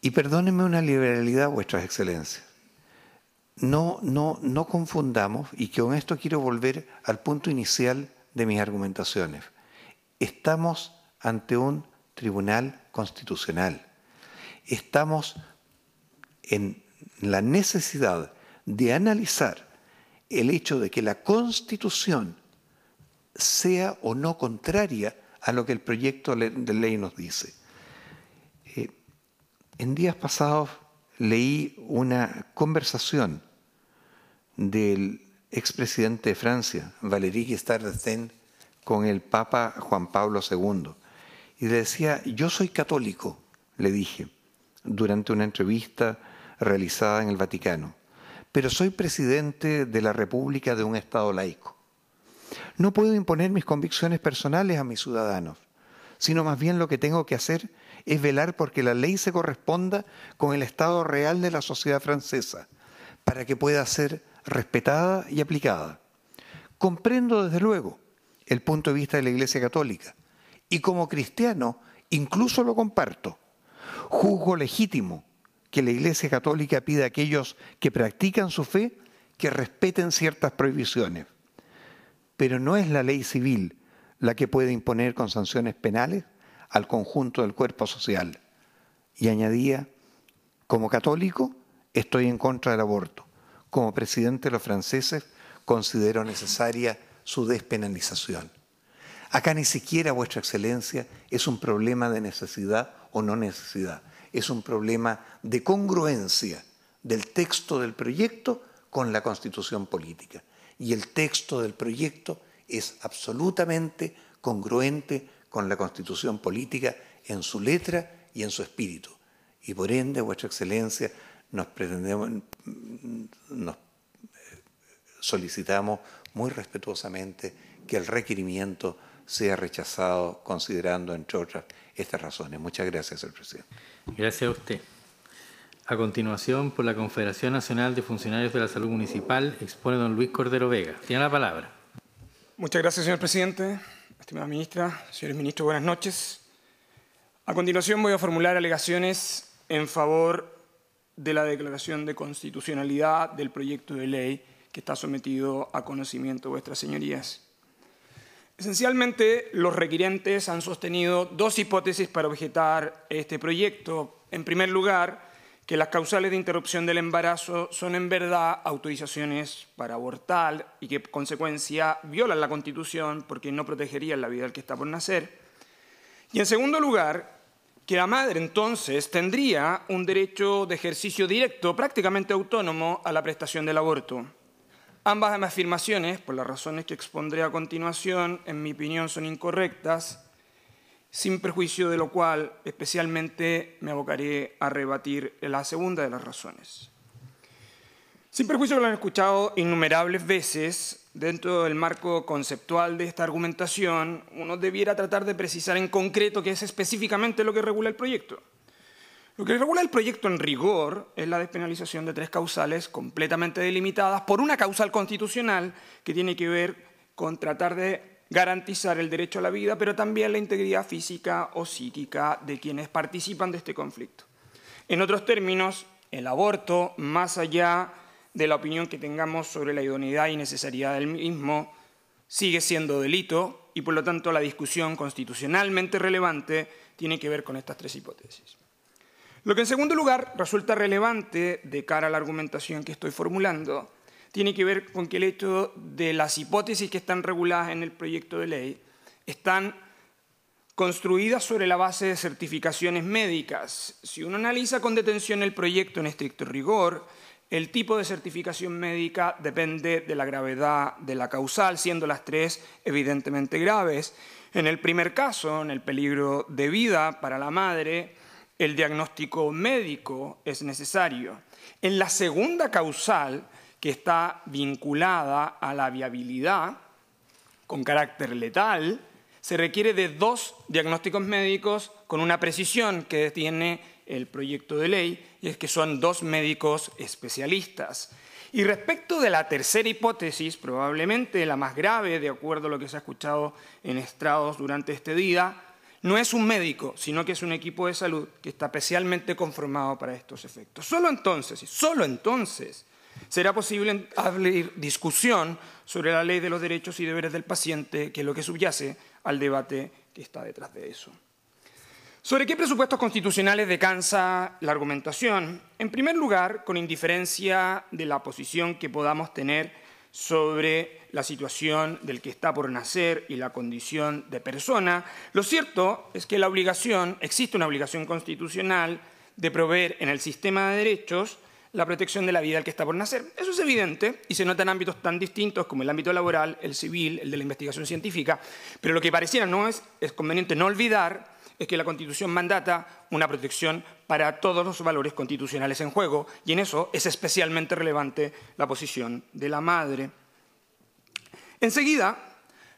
Y perdónenme una liberalidad, Vuestras Excelencias. No confundamos, y con esto quiero volver al punto inicial de mis argumentaciones. Estamos ante un tribunal constitucional. Estamos en la necesidad de analizar el hecho de que la Constitución sea o no contraria a lo que el proyecto de ley nos dice. En días pasados leí una conversación del expresidente de Francia, Valéry Giscard d'Estaing, con el Papa Juan Pablo II. Y le decía, yo soy católico, le dije, durante una entrevista realizada en el Vaticano, pero soy presidente de la República de un Estado laico. No puedo imponer mis convicciones personales a mis ciudadanos, sino más bien lo que tengo que hacer es velar porque la ley se corresponda con el estado real de la sociedad francesa, para que pueda ser respetada y aplicada. Comprendo, desde luego, el punto de vista de la Iglesia Católica, y como cristiano incluso lo comparto. Juzgo legítimo que la Iglesia Católica pida a aquellos que practican su fe que respeten ciertas prohibiciones. Pero no es la ley civil la que puede imponer con sanciones penales al conjunto del cuerpo social. Y añadía, como católico, estoy en contra del aborto. Como presidente de los franceses, considero necesaria su despenalización. Acá ni siquiera, Vuestra Excelencia, es un problema de necesidad o no necesidad. Es un problema de congruencia del texto del proyecto con la Constitución política. Y el texto del proyecto es absolutamente congruente con la Constitución política en su letra y en su espíritu. Y por ende, Vuestra Excelencia, nos solicitamos muy respetuosamente que el requerimiento sea rechazado considerando, entre otras, estas razones. Muchas gracias, señor presidente. Gracias a usted. A continuación, por la Confederación Nacional de Funcionarios de la Salud Municipal, expone don Luis Cordero Vega. Tiene la palabra. Muchas gracias, señor presidente. Estimada ministra, señores ministros, buenas noches. A continuación voy a formular alegaciones en favor de la declaración de constitucionalidad del proyecto de ley que está sometido a conocimiento de vuestras señorías. Esencialmente, los requirentes han sostenido dos hipótesis para objetar este proyecto. En primer lugar, que las causales de interrupción del embarazo son en verdad autorizaciones para abortar y que, por consecuencia, violan la Constitución porque no protegerían la vida del que está por nacer. Y, en segundo lugar, que la madre, entonces, tendría un derecho de ejercicio directo, prácticamente autónomo, a la prestación del aborto. Ambas afirmaciones, por las razones que expondré a continuación, en mi opinión son incorrectas, sin perjuicio de lo cual especialmente me abocaré a rebatir la segunda de las razones. Sin perjuicio que lo han escuchado innumerables veces, dentro del marco conceptual de esta argumentación, uno debiera tratar de precisar en concreto qué es específicamente lo que regula el proyecto. Lo que regula el proyecto en rigor es la despenalización de tres causales completamente delimitadas por una causal constitucional que tiene que ver con tratar de garantizar el derecho a la vida, pero también la integridad física o psíquica de quienes participan de este conflicto. En otros términos, el aborto, más allá de la opinión que tengamos sobre la idoneidad y necesariedad del mismo, sigue siendo delito y, por lo tanto, la discusión constitucionalmente relevante tiene que ver con estas tres hipótesis. Lo que, en segundo lugar, resulta relevante de cara a la argumentación que estoy formulando tiene que ver con que el hecho de las hipótesis que están reguladas en el proyecto de ley están construidas sobre la base de certificaciones médicas. Si uno analiza con detención el proyecto en estricto rigor, el tipo de certificación médica depende de la gravedad de la causal, siendo las tres evidentemente graves. En el primer caso, en el peligro de vida para la madre, el diagnóstico médico es necesario. En la segunda causal, que está vinculada a la viabilidad con carácter letal, se requiere de dos diagnósticos médicos con una precisión que tiene el proyecto de ley, y es que son dos médicos especialistas. Y respecto de la tercera hipótesis, probablemente la más grave, de acuerdo a lo que se ha escuchado en estrados durante este día, no es un médico, sino que es un equipo de salud que está especialmente conformado para estos efectos. Solo entonces, será posible abrir discusión sobre la ley de los derechos y deberes del paciente, que es lo que subyace al debate que está detrás de eso. ¿Sobre qué presupuestos constitucionales descansa la argumentación? En primer lugar, con indiferencia de la posición que podamos tener sobre la situación del que está por nacer y la condición de persona, lo cierto es que existe una obligación constitucional de proveer en el sistema de derechos la protección de la vida del que está por nacer. Eso es evidente y se nota en ámbitos tan distintos como el ámbito laboral, el civil, el de la investigación científica, pero lo que pareciera es conveniente no olvidar es que la Constitución mandata una protección para todos los valores constitucionales en juego, y en eso es especialmente relevante la posición de la madre. Enseguida,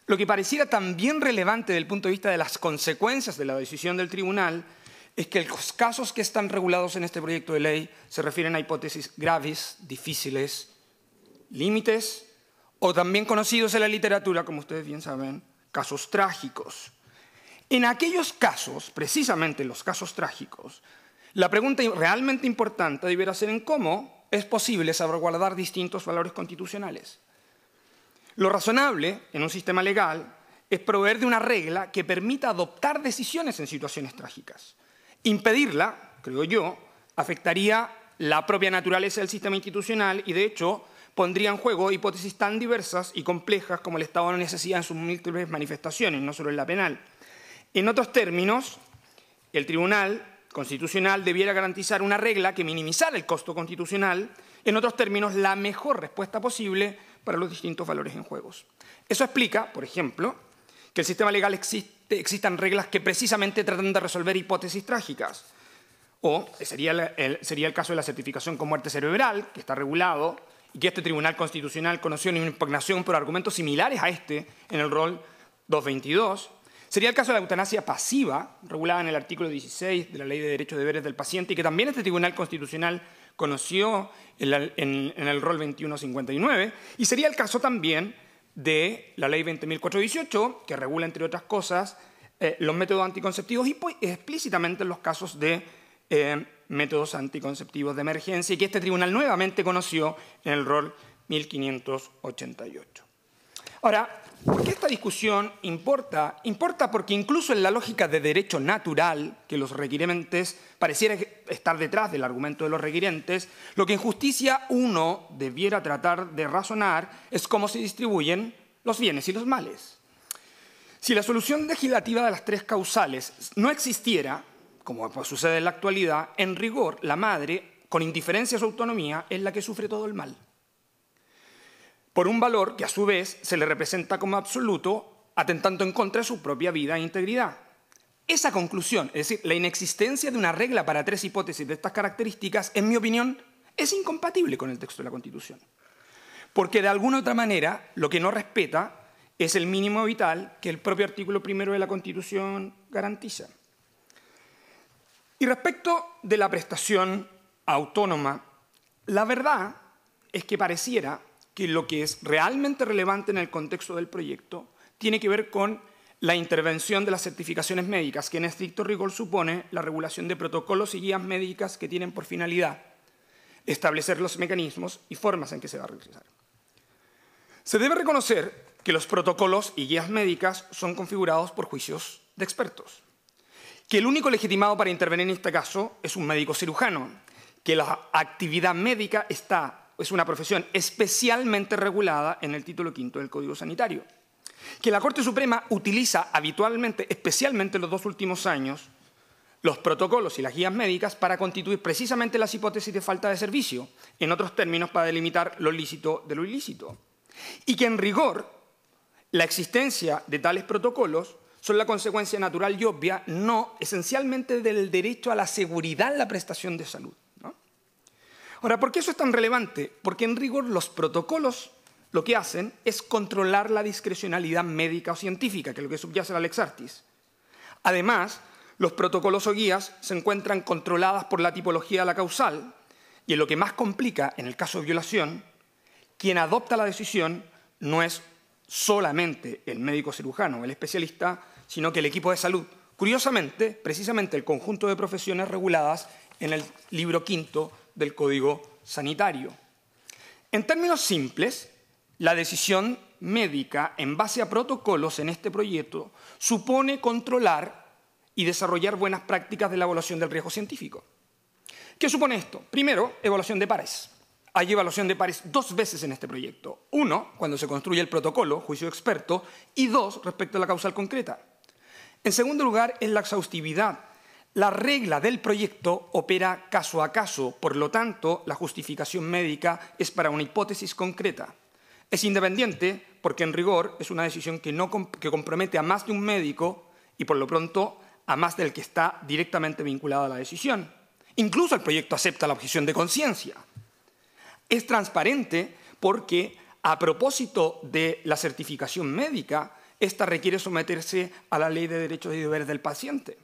lo que pareciera también relevante desde el punto de vista de las consecuencias de la decisión del tribunal es que los casos que están regulados en este proyecto de ley se refieren a hipótesis graves, difíciles, límites, o también conocidos en la literatura, como ustedes bien saben, casos trágicos. En aquellos casos, precisamente en los casos trágicos, la pregunta realmente importante deberá ser en cómo es posible salvaguardar distintos valores constitucionales. Lo razonable en un sistema legal es proveer de una regla que permita adoptar decisiones en situaciones trágicas. Impedirla, creo yo, afectaría la propia naturaleza del sistema institucional y, de hecho, pondría en juego hipótesis tan diversas y complejas como el estado de necesidad en sus múltiples manifestaciones, no solo en la penal. En otros términos, el Tribunal Constitucional debiera garantizar una regla que minimizara el costo constitucional, en otros términos, la mejor respuesta posible para los distintos valores en juego. Eso explica, por ejemplo, que el sistema legal existan reglas que precisamente tratan de resolver hipótesis trágicas. O sería el caso de la certificación con muerte cerebral, que está regulado, y que este Tribunal Constitucional conoció en una impugnación por argumentos similares a este en el rol 222. Sería el caso de la eutanasia pasiva, regulada en el artículo 16 de la Ley de Derechos y Deberes del Paciente, y que también este Tribunal Constitucional conoció en el rol 2159. Y sería el caso también de la Ley 20.418, que regula, entre otras cosas, los métodos anticonceptivos y explícitamente en los casos de métodos anticonceptivos de emergencia, y que este tribunal nuevamente conoció en el rol 1588. Ahora, ¿por qué esta discusión importa? Importa porque incluso en la lógica de derecho natural, que los requirentes pareciera estar detrás del argumento de los requirentes, lo que en justicia uno debiera tratar de razonar es cómo se distribuyen los bienes y los males. Si la solución legislativa de las tres causales no existiera, como sucede en la actualidad, en rigor la madre, con indiferencia a su autonomía, es la que sufre todo el mal, por un valor que a su vez se le representa como absoluto, atentando en contra de su propia vida e integridad. Esa conclusión, es decir, la inexistencia de una regla para tres hipótesis de estas características, en mi opinión, es incompatible con el texto de la Constitución. Porque de alguna otra manera lo que no respeta es el mínimo vital que el propio artículo primero de la Constitución garantiza. Y respecto de la prestación autónoma, la verdad es que pareciera que lo que es realmente relevante en el contexto del proyecto tiene que ver con la intervención de las certificaciones médicas, que en estricto rigor supone la regulación de protocolos y guías médicas que tienen por finalidad establecer los mecanismos y formas en que se va a realizar. Se debe reconocer que los protocolos y guías médicas son configurados por juicios de expertos, que el único legitimado para intervenir en este caso es un médico cirujano, que la actividad médica es una profesión especialmente regulada en el título V del Código Sanitario, que la Corte Suprema utiliza habitualmente, especialmente en los 2 últimos años, los protocolos y las guías médicas para constituir precisamente las hipótesis de falta de servicio, en otros términos, para delimitar lo lícito de lo ilícito, y que en rigor la existencia de tales protocolos son la consecuencia natural y obvia, no esencialmente del derecho a la seguridad en la prestación de salud. Ahora, ¿por qué eso es tan relevante? Porque en rigor los protocolos lo que hacen es controlar la discrecionalidad médica o científica, que es lo que subyace a la lex artis. Además, los protocolos o guías se encuentran controladas por la tipología de la causal, y en lo que más complica en el caso de violación, quien adopta la decisión no es solamente el médico cirujano o el especialista, sino que el equipo de salud. Curiosamente, precisamente el conjunto de profesiones reguladas en el libro V del Código Sanitario. En términos simples, la decisión médica en base a protocolos en este proyecto supone controlar y desarrollar buenas prácticas de la evaluación del riesgo científico. ¿Qué supone esto? Primero, evaluación de pares. Hay evaluación de pares 2 veces en este proyecto. 1, cuando se construye el protocolo, juicio experto, y 2, respecto a la causal concreta. En segundo lugar, es la exhaustividad. La regla del proyecto opera caso a caso, por lo tanto, la justificación médica es para una hipótesis concreta. Es independiente porque, en rigor, es una decisión que compromete a más de un médico y, por lo pronto, a más del que está directamente vinculado a la decisión. Incluso el proyecto acepta la objeción de conciencia. Es transparente porque, a propósito de la certificación médica, esta requiere someterse a la Ley de Derechos y Deberes del Paciente.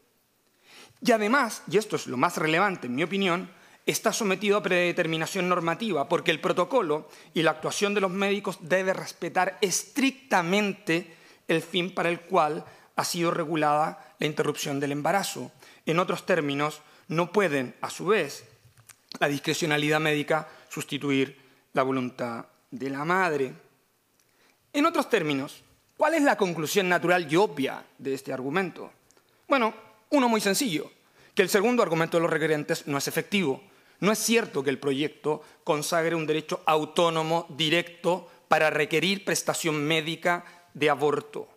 Y además, y esto es lo más relevante en mi opinión, está sometido a predeterminación normativa porque el protocolo y la actuación de los médicos debe respetar estrictamente el fin para el cual ha sido regulada la interrupción del embarazo. En otros términos, no pueden, a su vez, la discrecionalidad médica sustituir la voluntad de la madre. En otros términos, ¿cuál es la conclusión natural y obvia de este argumento? Bueno, uno muy sencillo, que el segundo argumento de los requerentes no es efectivo. No es cierto que el proyecto consagre un derecho autónomo directo para requerir prestación médica de aborto.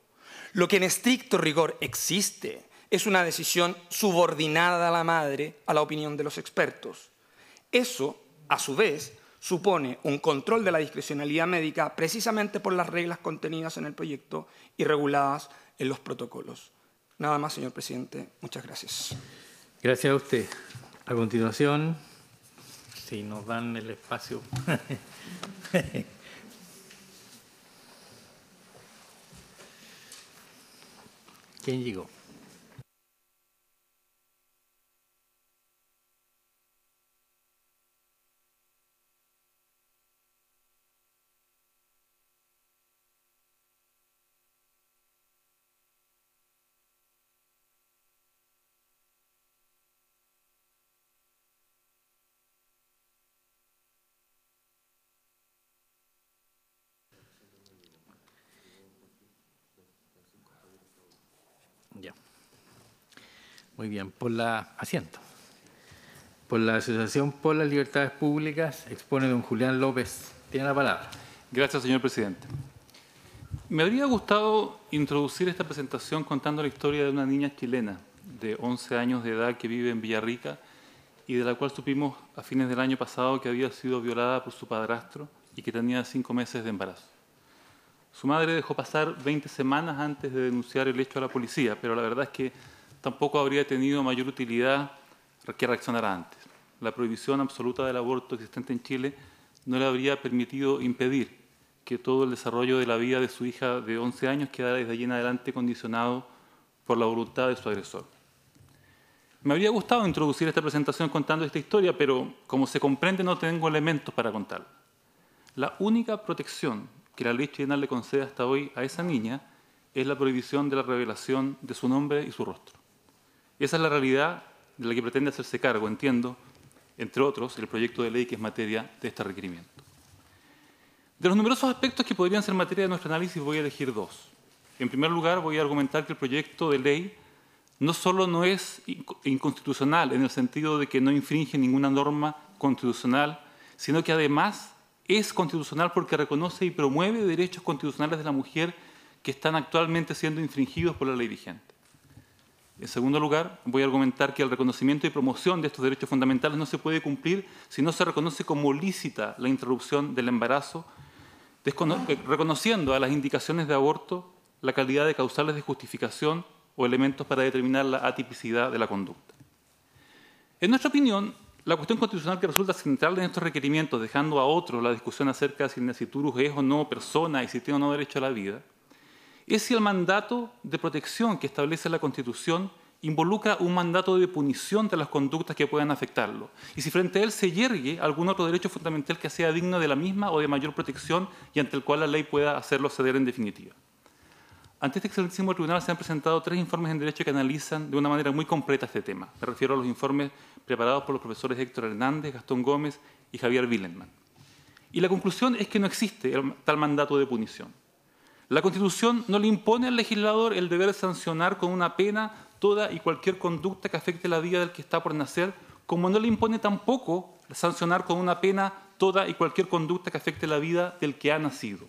Lo que en estricto rigor existe es una decisión subordinada a la madre a la opinión de los expertos. Eso, a su vez, supone un control de la discrecionalidad médica precisamente por las reglas contenidas en el proyecto y reguladas en los protocolos. Nada más, señor presidente. Muchas gracias. Gracias a usted. A continuación, si nos dan el espacio. ¿Quién llegó? Ya. Muy bien, por la asiento. Por la Asociación por las Libertades Públicas expone don Julián López. Tiene la palabra. Gracias, señor presidente. Me habría gustado introducir esta presentación contando la historia de una niña chilena de 11 años de edad que vive en Villarrica y de la cual supimos a fines del año pasado que había sido violada por su padrastro y que tenía 5 meses de embarazo. Su madre dejó pasar 20 semanas antes de denunciar el hecho a la policía, pero la verdad es que tampoco habría tenido mayor utilidad que reaccionar antes. La prohibición absoluta del aborto existente en Chile no le habría permitido impedir que todo el desarrollo de la vida de su hija de 11 años quedara desde allí en adelante condicionado por la voluntad de su agresor. Me habría gustado introducir esta presentación contando esta historia, pero como se comprende no tengo elementos para contarla. La única protección que la ley chilena le concede hasta hoy a esa niña es la prohibición de la revelación de su nombre y su rostro. Esa es la realidad de la que pretende hacerse cargo, entiendo, entre otros, el proyecto de ley que es materia de este requerimiento. De los numerosos aspectos que podrían ser materia de nuestro análisis voy a elegir 2. En primer lugar, voy a argumentar que el proyecto de ley no solo no es inconstitucional en el sentido de que no infringe ninguna norma constitucional, sino que además es constitucional porque reconoce y promueve derechos constitucionales de la mujer que están actualmente siendo infringidos por la ley vigente. En segundo lugar, voy a argumentar que el reconocimiento y promoción de estos derechos fundamentales no se puede cumplir si no se reconoce como lícita la interrupción del embarazo, reconociendo a las indicaciones de aborto la calidad de causales de justificación o elementos para determinar la atipicidad de la conducta. En nuestra opinión, la cuestión constitucional que resulta central en estos requerimientos, dejando a otros la discusión acerca de si el nasciturus es o no persona y si tiene o no derecho a la vida, es si el mandato de protección que establece la Constitución involucra un mandato de punición de las conductas que puedan afectarlo, y si frente a él se yergue algún otro derecho fundamental que sea digno de la misma o de mayor protección y ante el cual la ley pueda hacerlo ceder en definitiva. Ante este excelentísimo tribunal se han presentado 3 informes en derecho que analizan de una manera muy completa este tema. Me refiero a los informes preparados por los profesores Héctor Hernández, Gastón Gómez y Javier Willenman. Y la conclusión es que no existe tal mandato de punición. La Constitución no le impone al legislador el deber de sancionar con una pena toda y cualquier conducta que afecte la vida del que está por nacer, como no le impone tampoco sancionar con una pena toda y cualquier conducta que afecte la vida del que ha nacido.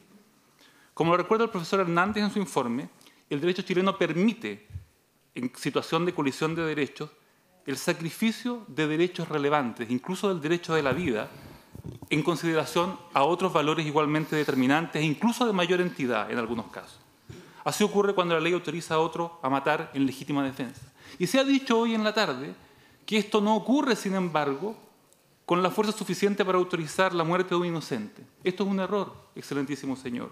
Como lo recuerda el profesor Hernández en su informe, el derecho chileno permite, en situación de colisión de derechos, el sacrificio de derechos relevantes, incluso del derecho de la vida, en consideración a otros valores igualmente determinantes e incluso de mayor entidad en algunos casos. Así ocurre cuando la ley autoriza a otro a matar en legítima defensa. Y se ha dicho hoy en la tarde que esto no ocurre, sin embargo, con la fuerza suficiente para autorizar la muerte de un inocente. Esto es un error, excelentísimo señor.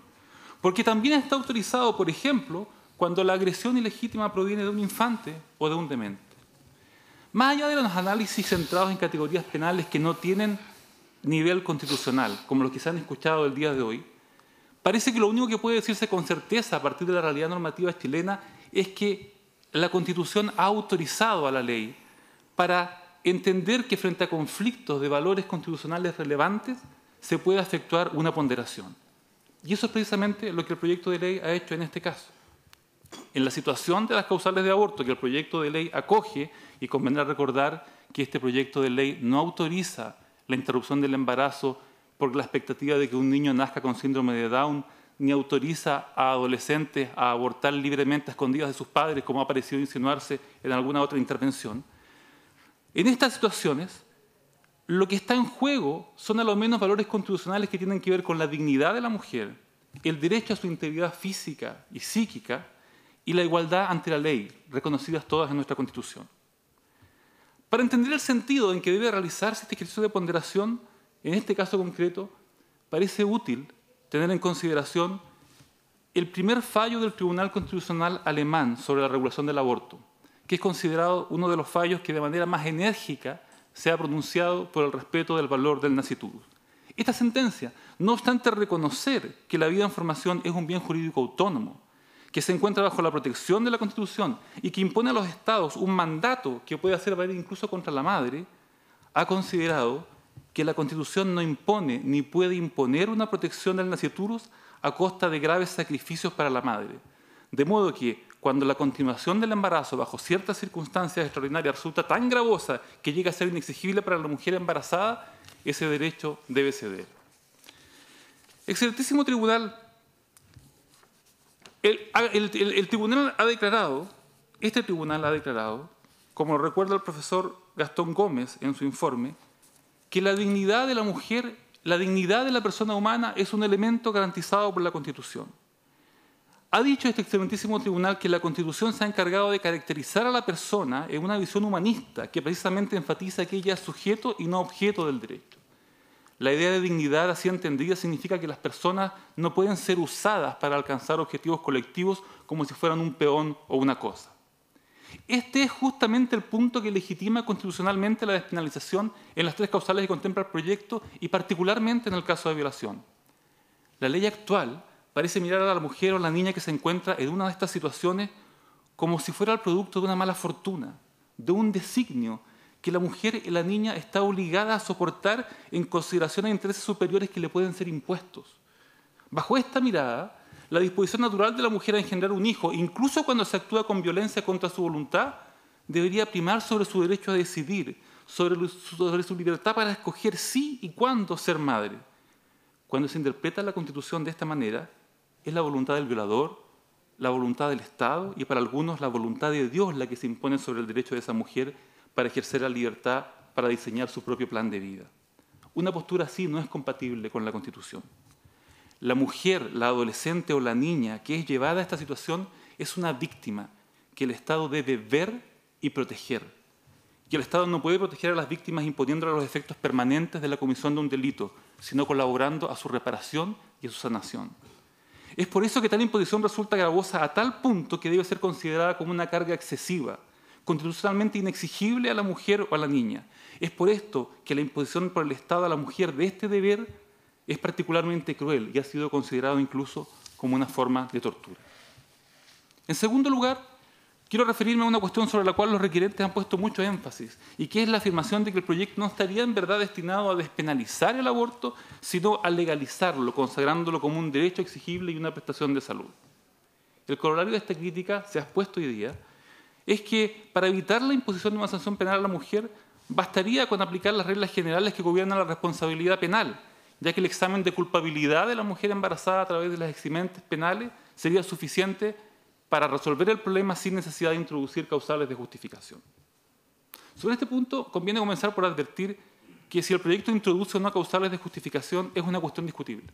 Porque también está autorizado, por ejemplo, cuando la agresión ilegítima proviene de un infante o de un demente. Más allá de los análisis centrados en categorías penales que no tienen nivel constitucional, como los que se han escuchado el día de hoy, parece que lo único que puede decirse con certeza a partir de la realidad normativa chilena es que la Constitución ha autorizado a la ley para entender que frente a conflictos de valores constitucionales relevantes se puede efectuar una ponderación. Y eso es precisamente lo que el proyecto de ley ha hecho en este caso. En la situación de las causales de aborto que el proyecto de ley acoge, y convendrá recordar que este proyecto de ley no autoriza la interrupción del embarazo por la expectativa de que un niño nazca con síndrome de Down, ni autoriza a adolescentes a abortar libremente a escondidas de sus padres, como ha parecido insinuarse en alguna otra intervención. En estas situaciones, lo que está en juego son a lo menos valores constitucionales que tienen que ver con la dignidad de la mujer, el derecho a su integridad física y psíquica y la igualdad ante la ley, reconocidas todas en nuestra Constitución. Para entender el sentido en que debe realizarse este ejercicio de ponderación, en este caso concreto, parece útil tener en consideración el primer fallo del Tribunal Constitucional alemán sobre la regulación del aborto, que es considerado uno de los fallos que de manera más enérgica se ha pronunciado por el respeto del valor del nasciturus. Esta sentencia, no obstante reconocer que la vida en formación es un bien jurídico autónomo, que se encuentra bajo la protección de la Constitución y que impone a los Estados un mandato que puede hacer valer incluso contra la madre, ha considerado que la Constitución no impone ni puede imponer una protección del nasciturus a costa de graves sacrificios para la madre. De modo que, cuando la continuación del embarazo bajo ciertas circunstancias extraordinarias resulta tan gravosa que llega a ser inexigible para la mujer embarazada, ese derecho debe ceder. Excelentísimo Tribunal, el Tribunal ha declarado, este Tribunal ha declarado, como lo recuerda el profesor Gastón Gómez en su informe, que la dignidad de la mujer, la dignidad de la persona humana es un elemento garantizado por la Constitución. Ha dicho este excelentísimo tribunal que la Constitución se ha encargado de caracterizar a la persona en una visión humanista que precisamente enfatiza que ella es sujeto y no objeto del derecho. La idea de dignidad así entendida significa que las personas no pueden ser usadas para alcanzar objetivos colectivos como si fueran un peón o una cosa. Este es justamente el punto que legitima constitucionalmente la despenalización en las tres causales que contempla el proyecto y particularmente en el caso de violación. La ley actual parece mirar a la mujer o a la niña que se encuentra en una de estas situaciones como si fuera el producto de una mala fortuna, de un designio que la mujer y la niña está obligada a soportar en consideración a intereses superiores que le pueden ser impuestos. Bajo esta mirada, la disposición natural de la mujer a engendrar un hijo, incluso cuando se actúa con violencia contra su voluntad, debería primar sobre su derecho a decidir, sobre su libertad para escoger sí y cuándo ser madre. Cuando se interpreta la Constitución de esta manera, es la voluntad del violador, la voluntad del Estado y para algunos la voluntad de Dios la que se impone sobre el derecho de esa mujer para ejercer la libertad para diseñar su propio plan de vida. Una postura así no es compatible con la Constitución. La mujer, la adolescente o la niña que es llevada a esta situación es una víctima que el Estado debe ver y proteger. Y el Estado no puede proteger a las víctimas imponiéndoles los efectos permanentes de la comisión de un delito, sino colaborando a su reparación y a su sanación. Es por eso que tal imposición resulta gravosa a tal punto que debe ser considerada como una carga excesiva, constitucionalmente inexigible a la mujer o a la niña. Es por esto que la imposición por el Estado a la mujer de este deber es particularmente cruel y ha sido considerado incluso como una forma de tortura. En segundo lugar, quiero referirme a una cuestión sobre la cual los requirentes han puesto mucho énfasis y que es la afirmación de que el proyecto no estaría en verdad destinado a despenalizar el aborto, sino a legalizarlo, consagrándolo como un derecho exigible y una prestación de salud. El corolario de esta crítica, se ha expuesto hoy día, es que para evitar la imposición de una sanción penal a la mujer bastaría con aplicar las reglas generales que gobiernan la responsabilidad penal, ya que el examen de culpabilidad de la mujer embarazada a través de las eximentes penales sería suficiente para resolver el problema sin necesidad de introducir causales de justificación. Sobre este punto, conviene comenzar por advertir que si el proyecto introduce o no causales de justificación es una cuestión discutible.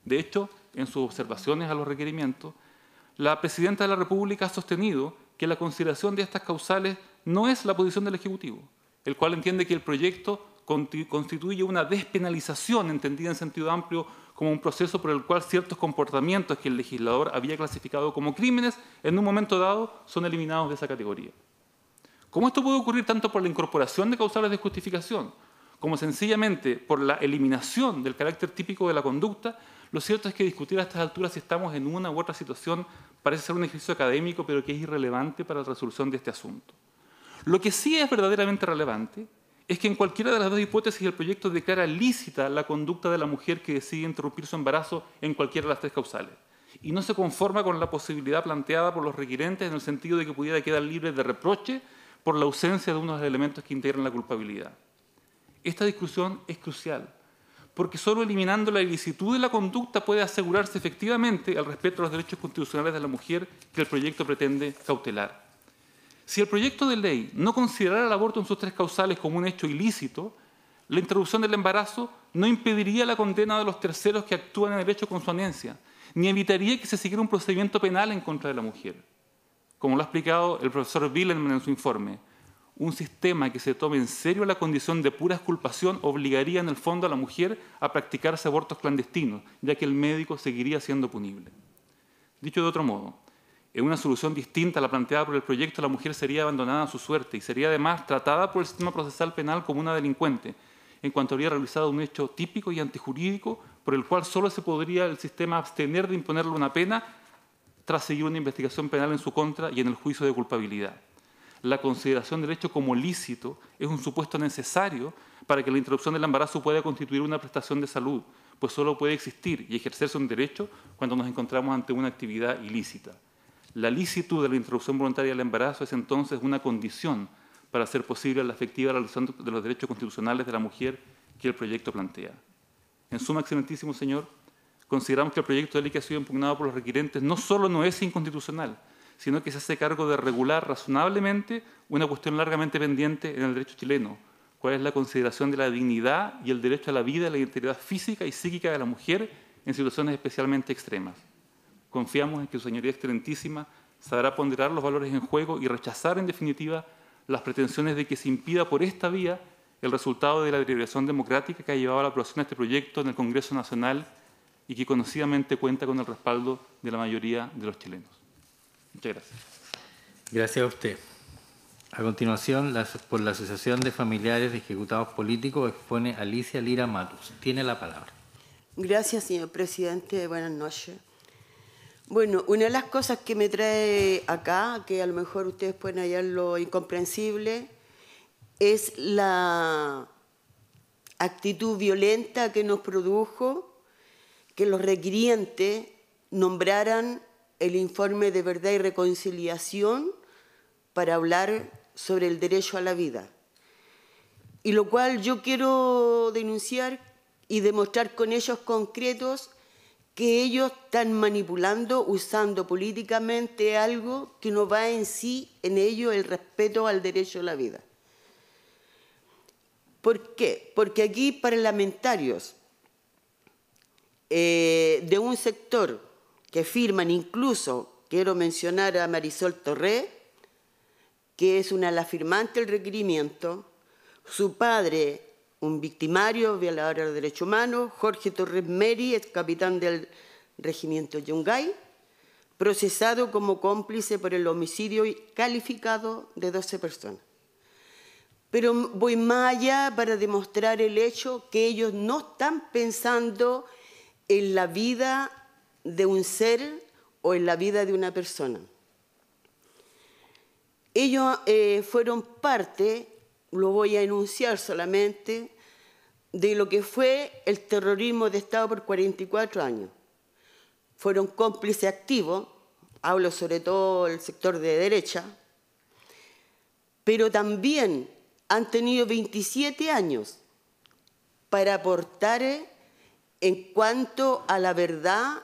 De hecho, en sus observaciones a los requerimientos, la Presidenta de la República ha sostenido que la consideración de estas causales no es la posición del Ejecutivo, el cual entiende que el proyecto constituye una despenalización entendida en sentido amplio como un proceso por el cual ciertos comportamientos que el legislador había clasificado como crímenes en un momento dado son eliminados de esa categoría. Como esto puede ocurrir tanto por la incorporación de causales de justificación como sencillamente por la eliminación del carácter típico de la conducta, lo cierto es que discutir a estas alturas si estamos en una u otra situación parece ser un ejercicio académico, pero que es irrelevante para la resolución de este asunto. Lo que sí es verdaderamente relevante es que en cualquiera de las dos hipótesis el proyecto declara lícita la conducta de la mujer que decide interrumpir su embarazo en cualquiera de las tres causales, y no se conforma con la posibilidad planteada por los requirentes en el sentido de que pudiera quedar libre de reproche por la ausencia de uno de los elementos que integran la culpabilidad. Esta discusión es crucial, porque solo eliminando la ilicitud de la conducta puede asegurarse efectivamente el respeto a los derechos constitucionales de la mujer que el proyecto pretende cautelar. Si el proyecto de ley no considerara el aborto en sus tres causales como un hecho ilícito, la interrupción del embarazo no impediría la condena de los terceros que actúan en el hecho con su anuencia, ni evitaría que se siguiera un procedimiento penal en contra de la mujer. Como lo ha explicado el profesor Wilhelm en su informe, un sistema que se tome en serio la condición de pura exculpación obligaría en el fondo a la mujer a practicarse abortos clandestinos, ya que el médico seguiría siendo punible. Dicho de otro modo, en una solución distinta a la planteada por el proyecto, la mujer sería abandonada a su suerte y sería además tratada por el sistema procesal penal como una delincuente, en cuanto habría realizado un hecho típico y antijurídico por el cual solo se podría el sistema abstener de imponerle una pena tras seguir una investigación penal en su contra y en el juicio de culpabilidad. La consideración del hecho como lícito es un supuesto necesario para que la interrupción del embarazo pueda constituir una prestación de salud, pues solo puede existir y ejercerse un derecho cuando nos encontramos ante una actividad ilícita. La licitud de la interrupción voluntaria del embarazo es entonces una condición para hacer posible la efectiva realización de los derechos constitucionales de la mujer que el proyecto plantea. En suma, excelentísimo señor, consideramos que el proyecto de ley que ha sido impugnado por los requirentes no solo no es inconstitucional, sino que se hace cargo de regular razonablemente una cuestión largamente pendiente en el derecho chileno, cuál es la consideración de la dignidad y el derecho a la vida y la integridad física y psíquica de la mujer en situaciones especialmente extremas. Confiamos en que su señoría excelentísima sabrá ponderar los valores en juego y rechazar, en definitiva, las pretensiones de que se impida por esta vía el resultado de la deliberación democrática que ha llevado a la aprobación de este proyecto en el Congreso Nacional y que conocidamente cuenta con el respaldo de la mayoría de los chilenos. Muchas gracias. Gracias a usted. A continuación, por la Asociación de Familiares de Ejecutados Políticos, expone Alicia Lira Matus. Tiene la palabra. Gracias, señor presidente. Buenas noches. Bueno, una de las cosas que me trae acá, que a lo mejor ustedes pueden hallarlo incomprensible, es la actitud violenta que nos produjo que los requirientes nombraran el informe de verdad y reconciliación para hablar sobre el derecho a la vida. Y lo cual yo quiero denunciar y demostrar con hechos concretos que ellos están manipulando, usando políticamente algo que no va en sí, en ello, el respeto al derecho a la vida. ¿Por qué? Porque aquí parlamentarios de un sector que firman, incluso quiero mencionar a Marisol Torré, que es una de las firmantes del requerimiento, su padre, un victimario, violador de derechos humanos, Jorge Torres Meri, ex capitán del regimiento Yungay, procesado como cómplice por el homicidio calificado de 12 personas. Pero voy más allá para demostrar el hecho que ellos no están pensando en la vida de un ser o en la vida de una persona. Ellos fueron parte, lo voy a enunciar solamente, de lo que fue el terrorismo de Estado por 44 años. Fueron cómplices activos, hablo sobre todo del sector de derecha, pero también han tenido 27 años para aportar en cuanto a la verdad,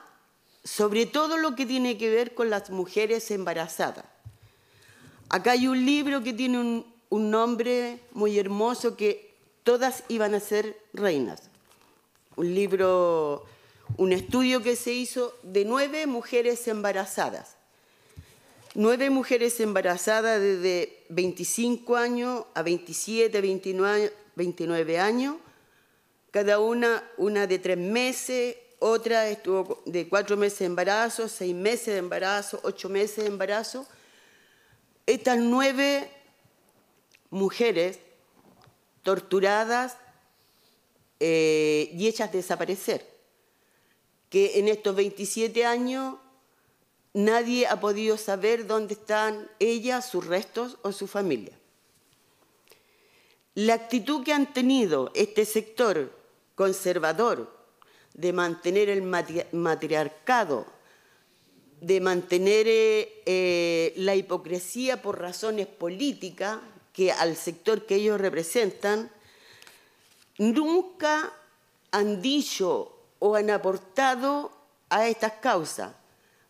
sobre todo lo que tiene que ver con las mujeres embarazadas. Acá hay un libro que tiene un nombre muy hermoso, que todas iban a ser reinas. Un estudio que se hizo de 9 mujeres embarazadas. 9 mujeres embarazadas desde 25 años a 27, 29 años, cada una de 3 meses, otra estuvo de 4 meses de embarazo, 6 meses de embarazo, 8 meses de embarazo. Estas 9 mujeres torturadas y hechas desaparecer, que en estos 27 años nadie ha podido saber dónde están ellas, sus restos o su familia. La actitud que han tenido este sector conservador de mantener el matriarcado, de mantener la hipocresía por razones políticas que al sector que ellos representan, nunca han dicho o han aportado a estas causas.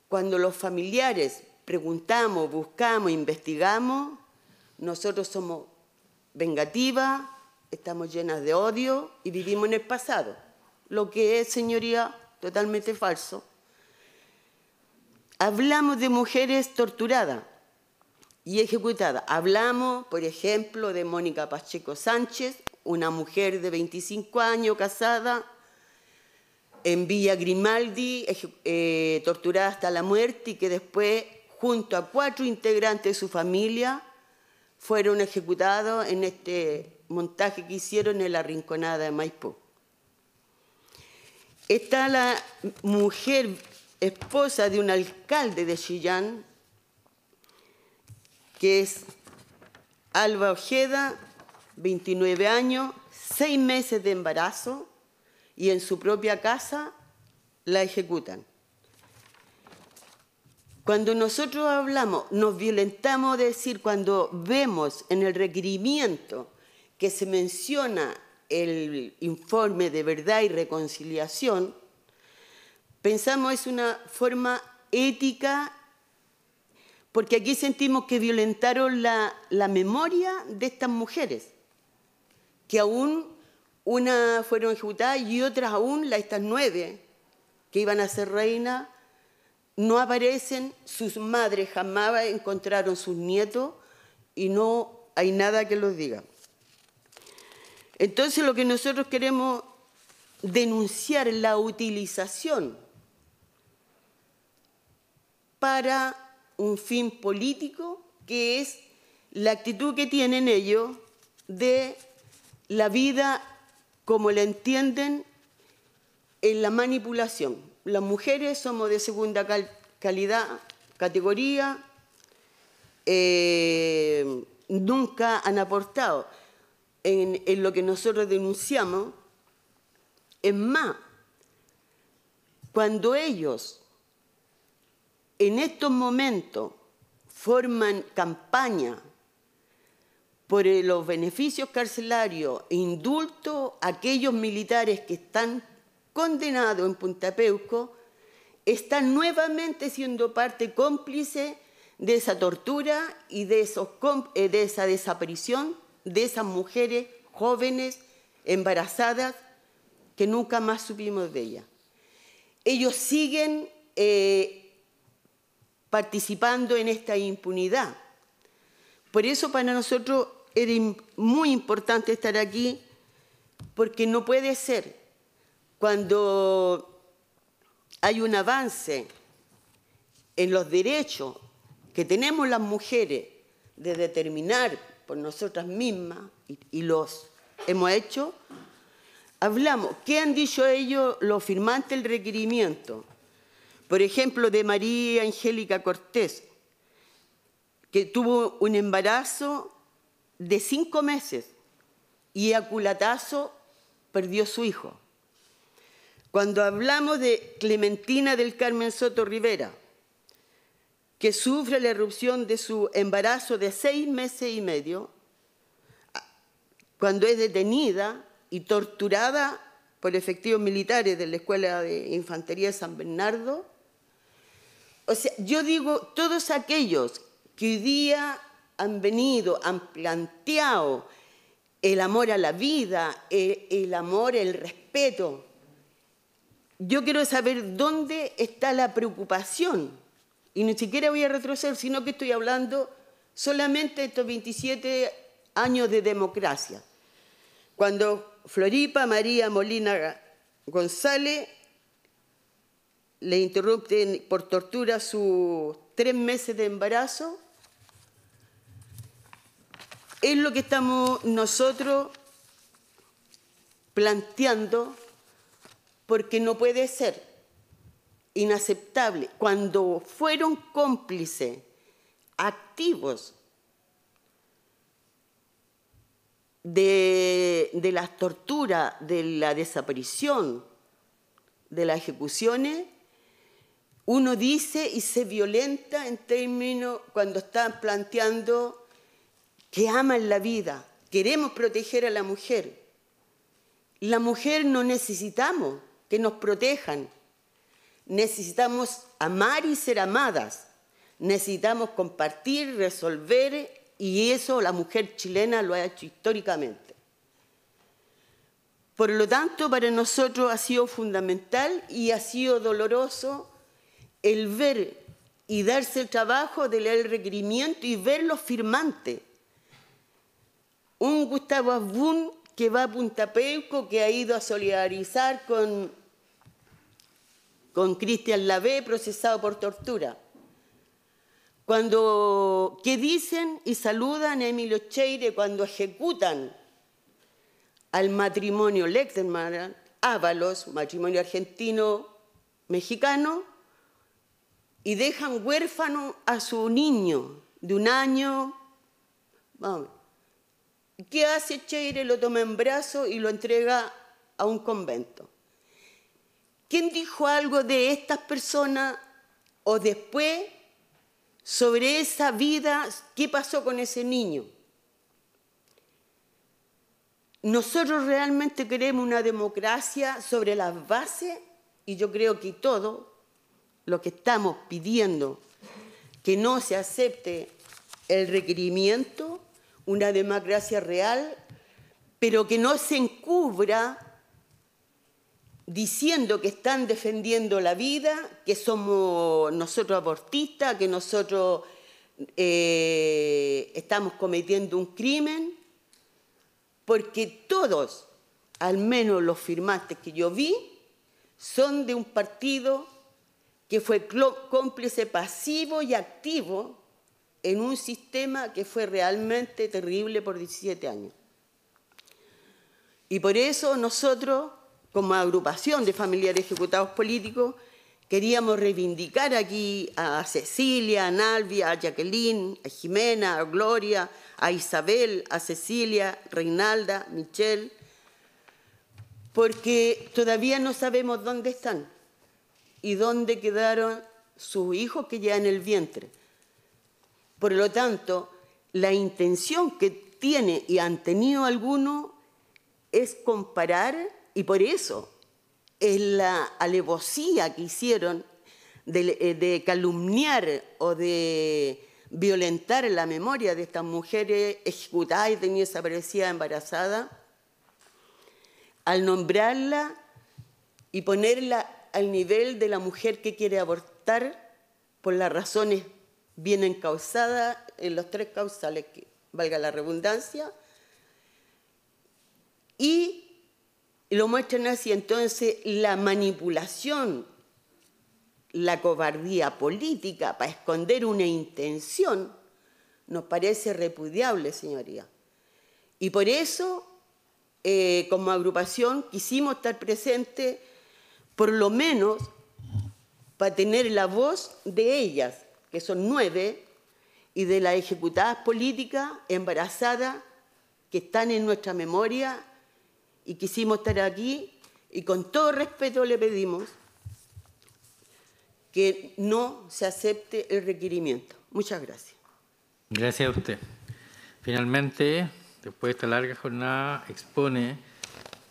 Cuando los familiares preguntamos, buscamos, investigamos, nosotros somos vengativas, estamos llenas de odio y vivimos en el pasado, lo que es, señoría, totalmente falso. Hablamos de mujeres torturadas y ejecutadas. Hablamos, por ejemplo, de Mónica Pacheco Sánchez, una mujer de 25 años casada en Villa Grimaldi, torturada hasta la muerte y que después, junto a 4 integrantes de su familia, fueron ejecutados en este montaje que hicieron en la Rinconada de Maipú. Está la mujer esposa de un alcalde de Chillán, que es Alba Ojeda, 29 años, 6 meses de embarazo, y en su propia casa la ejecutan. Cuando nosotros hablamos, nos violentamos de decir, cuando vemos en el requerimiento que se menciona el informe de verdad y reconciliación, pensamos es una forma ética, porque aquí sentimos que violentaron la memoria de estas mujeres, que aún unas fueron ejecutadas y otras aún, estas 9 que iban a ser reinas, no aparecen, sus madres jamás encontraron sus nietos y no hay nada que los diga. Entonces lo que nosotros queremos denunciar es la utilización para un fin político, que es la actitud que tienen ellos de la vida como la entienden en la manipulación. Las mujeres somos de segunda categoría, nunca han aportado en lo que nosotros denunciamos. Es más, cuando ellos en estos momentos forman campaña por los beneficios carcelarios e indulto a aquellos militares que están condenados en Punta Peuco, están nuevamente siendo parte cómplice de esa tortura y de esa desaparición de esas mujeres jóvenes embarazadas que nunca más supimos de ellas. Ellos siguen participando en esta impunidad. Por eso para nosotros era muy importante estar aquí, porque no puede ser cuando hay un avance en los derechos que tenemos las mujeres de determinar por nosotras mismas, y los hemos hecho, hablamos, ¿qué han dicho ellos los firmantes del requerimiento? Por ejemplo, de María Angélica Cortés, que tuvo un embarazo de 5 meses y a culatazo perdió su hijo. Cuando hablamos de Clementina del Carmen Soto Rivera, que sufre la irrupción de su embarazo de 6 meses y medio, cuando es detenida y torturada por efectivos militares de la Escuela de Infantería de San Bernardo. O sea, yo digo, todos aquellos que hoy día han venido, han planteado el amor a la vida, el amor, el respeto. Yo quiero saber dónde está la preocupación Y ni siquiera voy a retroceder, sino que estoy hablando solamente de estos 27 años de democracia. Cuando Floripa María Molina González le interrumpen por tortura sus 3 meses de embarazo, es lo que estamos nosotros planteando, porque no puede ser inaceptable. Cuando fueron cómplices activos de las torturas, de la desaparición, de las ejecuciones, uno dice y se violenta en términos cuando están planteando que aman la vida, queremos proteger a la mujer. La mujer no necesitamos que nos protejan, necesitamos amar y ser amadas, necesitamos compartir, resolver, y eso la mujer chilena lo ha hecho históricamente. Por lo tanto, para nosotros ha sido fundamental y ha sido doloroso el ver y darse el trabajo de leer el requerimiento y ver los firmantes. Un Gustavo Asbun que va a Punta Peuco, que ha ido a solidarizar con Cristian Lavé, procesado por tortura. ¿Qué dicen y saludan a Emilio Cheire cuando ejecutan al matrimonio Lechterman, Ábalos, matrimonio argentino-mexicano, y dejan huérfano a su niño de 1 año? Vamos. ¿Qué hace Cheire? Lo toma en brazos y lo entrega a un convento. ¿Quién dijo algo de estas personas o después sobre esa vida? ¿Qué pasó con ese niño? Nosotros realmente queremos una democracia sobre las bases, y yo creo que todo lo que estamos pidiendo, que no se acepte el requerimiento, una democracia real, pero que no se encubra diciendo que están defendiendo la vida, que somos nosotros abortistas, que nosotros estamos cometiendo un crimen, porque todos, al menos los firmantes que yo vi, son de un partido que fue cómplice pasivo y activo en un sistema que fue realmente terrible por 17 años. Y por eso nosotros, como agrupación de familiares ejecutados políticos, queríamos reivindicar aquí a Cecilia, a Nalvia, a Jacqueline, a Jimena, a Gloria, a Isabel, a Cecilia, Reinalda, Michelle, porque todavía no sabemos dónde están y dónde quedaron sus hijos que llevan en el vientre. Por lo tanto, la intención que tiene y han tenido algunos es comparar, y por eso es la alevosía que hicieron de calumniar o de violentar la memoria de estas mujeres ejecutadas y desaparecidas embarazadas, al nombrarla y ponerla al nivel de la mujer que quiere abortar por las razones bien encausadas en los 3 causales, que valga la redundancia, y lo muestran así. Entonces, la manipulación, la cobardía política para esconder una intención nos parece repudiable, señoría. Y por eso, como agrupación, quisimos estar presentes, por lo menos para tener la voz de ellas, que son 9, y de las ejecutadas políticas embarazadas que están en nuestra memoria, y quisimos estar aquí, y con todo respeto le pedimos que no se acepte el requerimiento. Muchas gracias. Gracias a usted. Finalmente, después de esta larga jornada, expone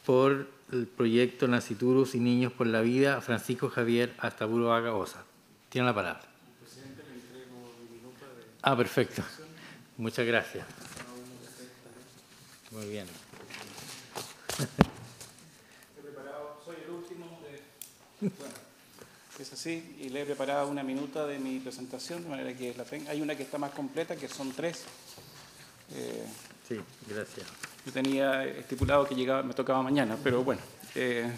por el proyecto Naciturus y Niños por la Vida Francisco Javier Astaburuaga Osa. Tiene la palabra. Perfecto. Muchas gracias. Muy bien. Estoy preparado. Soy el último de... Bueno. Es así, y le he preparado una minuta de mi presentación, de manera que la tenga. Hay una que está más completa, que son 3. Sí, gracias. Yo tenía estipulado que me tocaba mañana, pero bueno, le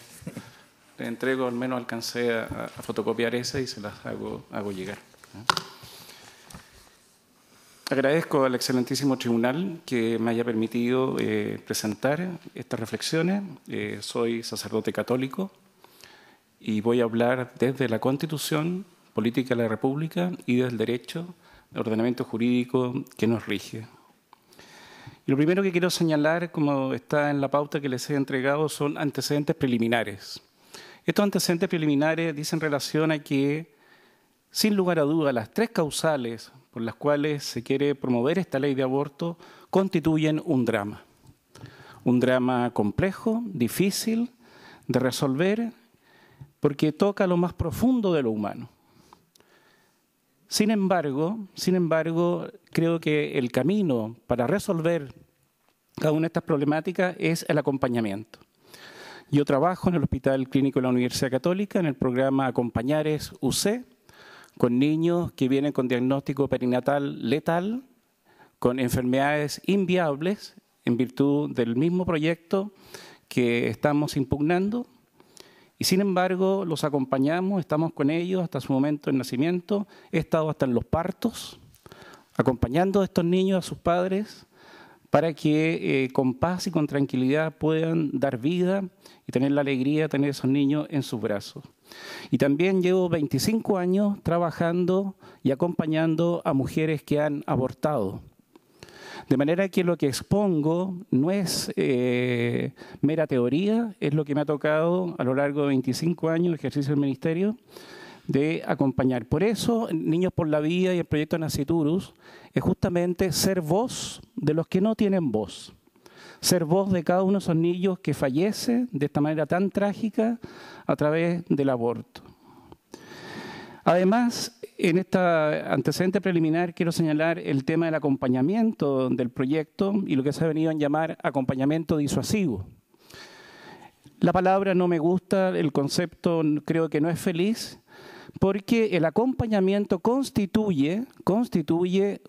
entrego, al menos alcancé a fotocopiar esa y se las hago llegar. Agradezco al excelentísimo tribunal que me haya permitido presentar estas reflexiones. Soy sacerdote católico y voy a hablar desde la Constitución Política de la República y del derecho, el ordenamiento jurídico que nos rige. Y lo primero que quiero señalar, como está en la pauta que les he entregado, son antecedentes preliminares. Estos antecedentes preliminares dicen relación a que, sin lugar a duda, las 3 causales por las cuales se quiere promover esta ley de aborto constituyen un drama. Un drama complejo, difícil de resolver, porque toca lo más profundo de lo humano. Sin embargo, creo que el camino para resolver cada una de estas problemáticas es el acompañamiento. Yo trabajo en el Hospital Clínico de la Universidad Católica, en el programa Acompañares UC, con niños que vienen con diagnóstico perinatal letal, con enfermedades inviables, en virtud del mismo proyecto que estamos impugnando. Y sin embargo, los acompañamos, estamos con ellos hasta su momento de nacimiento. He estado hasta en los partos, acompañando a estos niños, a sus padres, para que con paz y con tranquilidad puedan dar vida y tener la alegría de tener a esos niños en sus brazos. Y también llevo 25 años trabajando y acompañando a mujeres que han abortado. De manera que lo que expongo no es mera teoría, es lo que me ha tocado a lo largo de 25 años de ejercicio del ministerio de acompañar. Por eso, Niños por la Vida y el proyecto Naciturus es justamente ser voz de los que no tienen voz. Ser voz de cada uno de esos niños que fallece de esta manera tan trágica a través del aborto. Además, en este antecedente preliminar quiero señalar el tema del acompañamiento del proyecto y lo que se ha venido a llamar acompañamiento disuasivo. La palabra no me gusta, el concepto creo que no es feliz, porque el acompañamiento constituye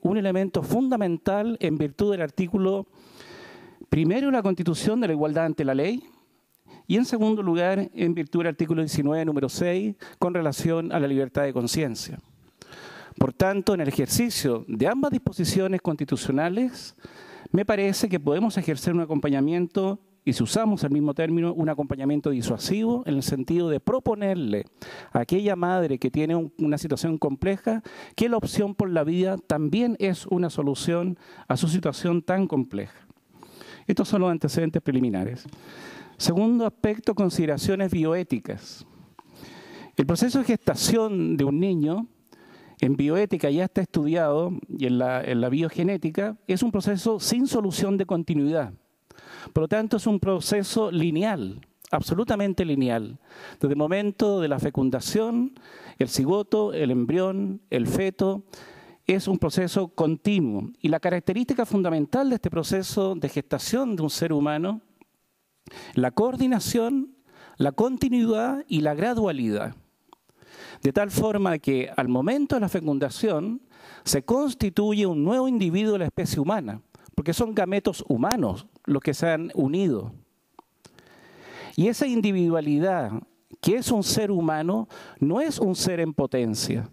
un elemento fundamental en virtud del artículo primero de la Constitución de la igualdad ante la ley, y en segundo lugar, en virtud del artículo 19, número 6, con relación a la libertad de conciencia. Por tanto, en el ejercicio de ambas disposiciones constitucionales, me parece que podemos ejercer un acompañamiento, y si usamos el mismo término, un acompañamiento disuasivo, en el sentido de proponerle a aquella madre que tiene una situación compleja, que la opción por la vida también es una solución a su situación tan compleja. Estos son los antecedentes preliminares. Segundo aspecto, consideraciones bioéticas. El proceso de gestación de un niño, en bioética ya está estudiado, y en la biogenética, es un proceso sin solución de continuidad. Por lo tanto, es un proceso lineal, absolutamente lineal. Desde el momento de la fecundación, el cigoto, el embrión, el feto, es un proceso continuo. Y la característica fundamental de este proceso de gestación de un ser humano, la coordinación, la continuidad y la gradualidad. De tal forma que al momento de la fecundación se constituye un nuevo individuo de la especie humana, porque son gametos humanos los que se han unido. Y esa individualidad, que es un ser humano, no es un ser en potencia.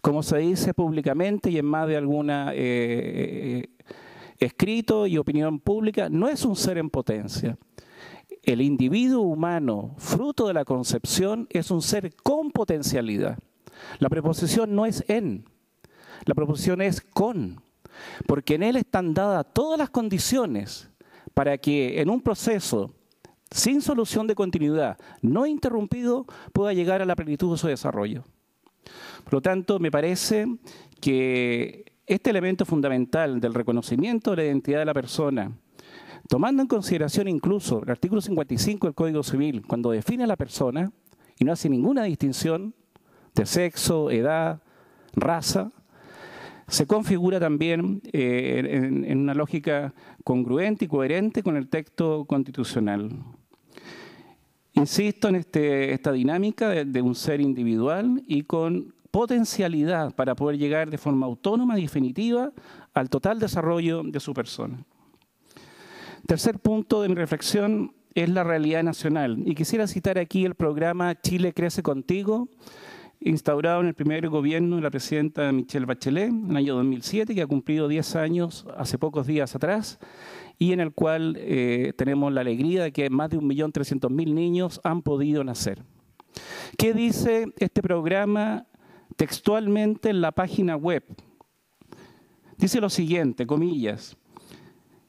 Como se dice públicamente y en más de alguna escrito y opinión pública, no es un ser en potencia. El individuo humano, fruto de la concepción, es un ser con potencialidad. La preposición no es en, la preposición es con, porque en él están dadas todas las condiciones para que en un proceso sin solución de continuidad, no interrumpido, pueda llegar a la plenitud de su desarrollo. Por lo tanto, me parece que este elemento fundamental del reconocimiento de la identidad de la persona, tomando en consideración incluso el artículo 55 del Código Civil, cuando define a la persona y no hace ninguna distinción de sexo, edad, raza, se configura también en una lógica congruente y coherente con el texto constitucional. Insisto en esta dinámica de un ser individual y con potencialidad para poder llegar de forma autónoma y definitiva al total desarrollo de su persona. Tercer punto de mi reflexión es la realidad nacional. Y quisiera citar aquí el programa Chile Crece Contigo, instaurado en el primer gobierno de la presidenta Michelle Bachelet en el año 2007, que ha cumplido 10 años hace pocos días atrás, y en el cual tenemos la alegría de que más de 1.300.000 niños han podido nacer. ¿Qué dice este programa textualmente en la página web? Dice lo siguiente, comillas: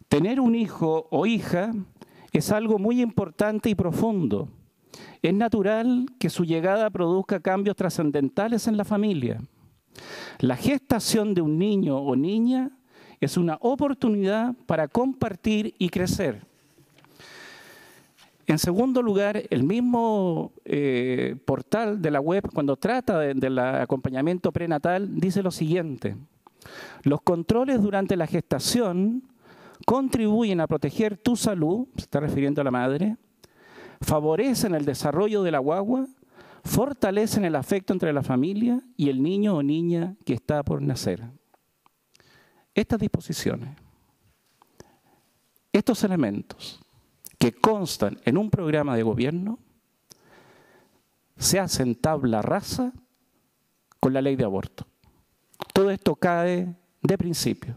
tener un hijo o hija es algo muy importante y profundo. Es natural que su llegada produzca cambios trascendentales en la familia. La gestación de un niño o niña es una oportunidad para compartir y crecer. En segundo lugar, el mismo portal de la web, cuando trata del acompañamiento prenatal, dice lo siguiente: los controles durante la gestación contribuyen a proteger tu salud, se está refiriendo a la madre, favorecen el desarrollo de la guagua, fortalecen el afecto entre la familia y el niño o niña que está por nacer. Estas disposiciones, estos elementos que constan en un programa de gobierno, se hacen tabla rasa con la ley de aborto. Todo esto cae de principio.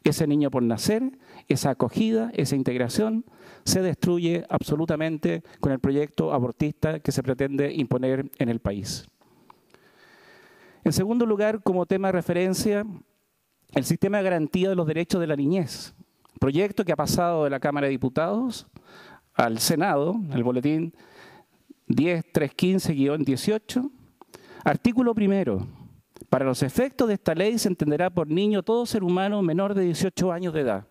Ese niño por nacer, esa acogida, esa integración, se destruye absolutamente con el proyecto abortista que se pretende imponer en el país. En segundo lugar, como tema de referencia, el sistema de garantía de los derechos de la niñez, proyecto que ha pasado de la Cámara de Diputados al Senado, el boletín 10315-18, artículo primero. Para los efectos de esta ley se entenderá por niño todo ser humano menor de 18 años de edad.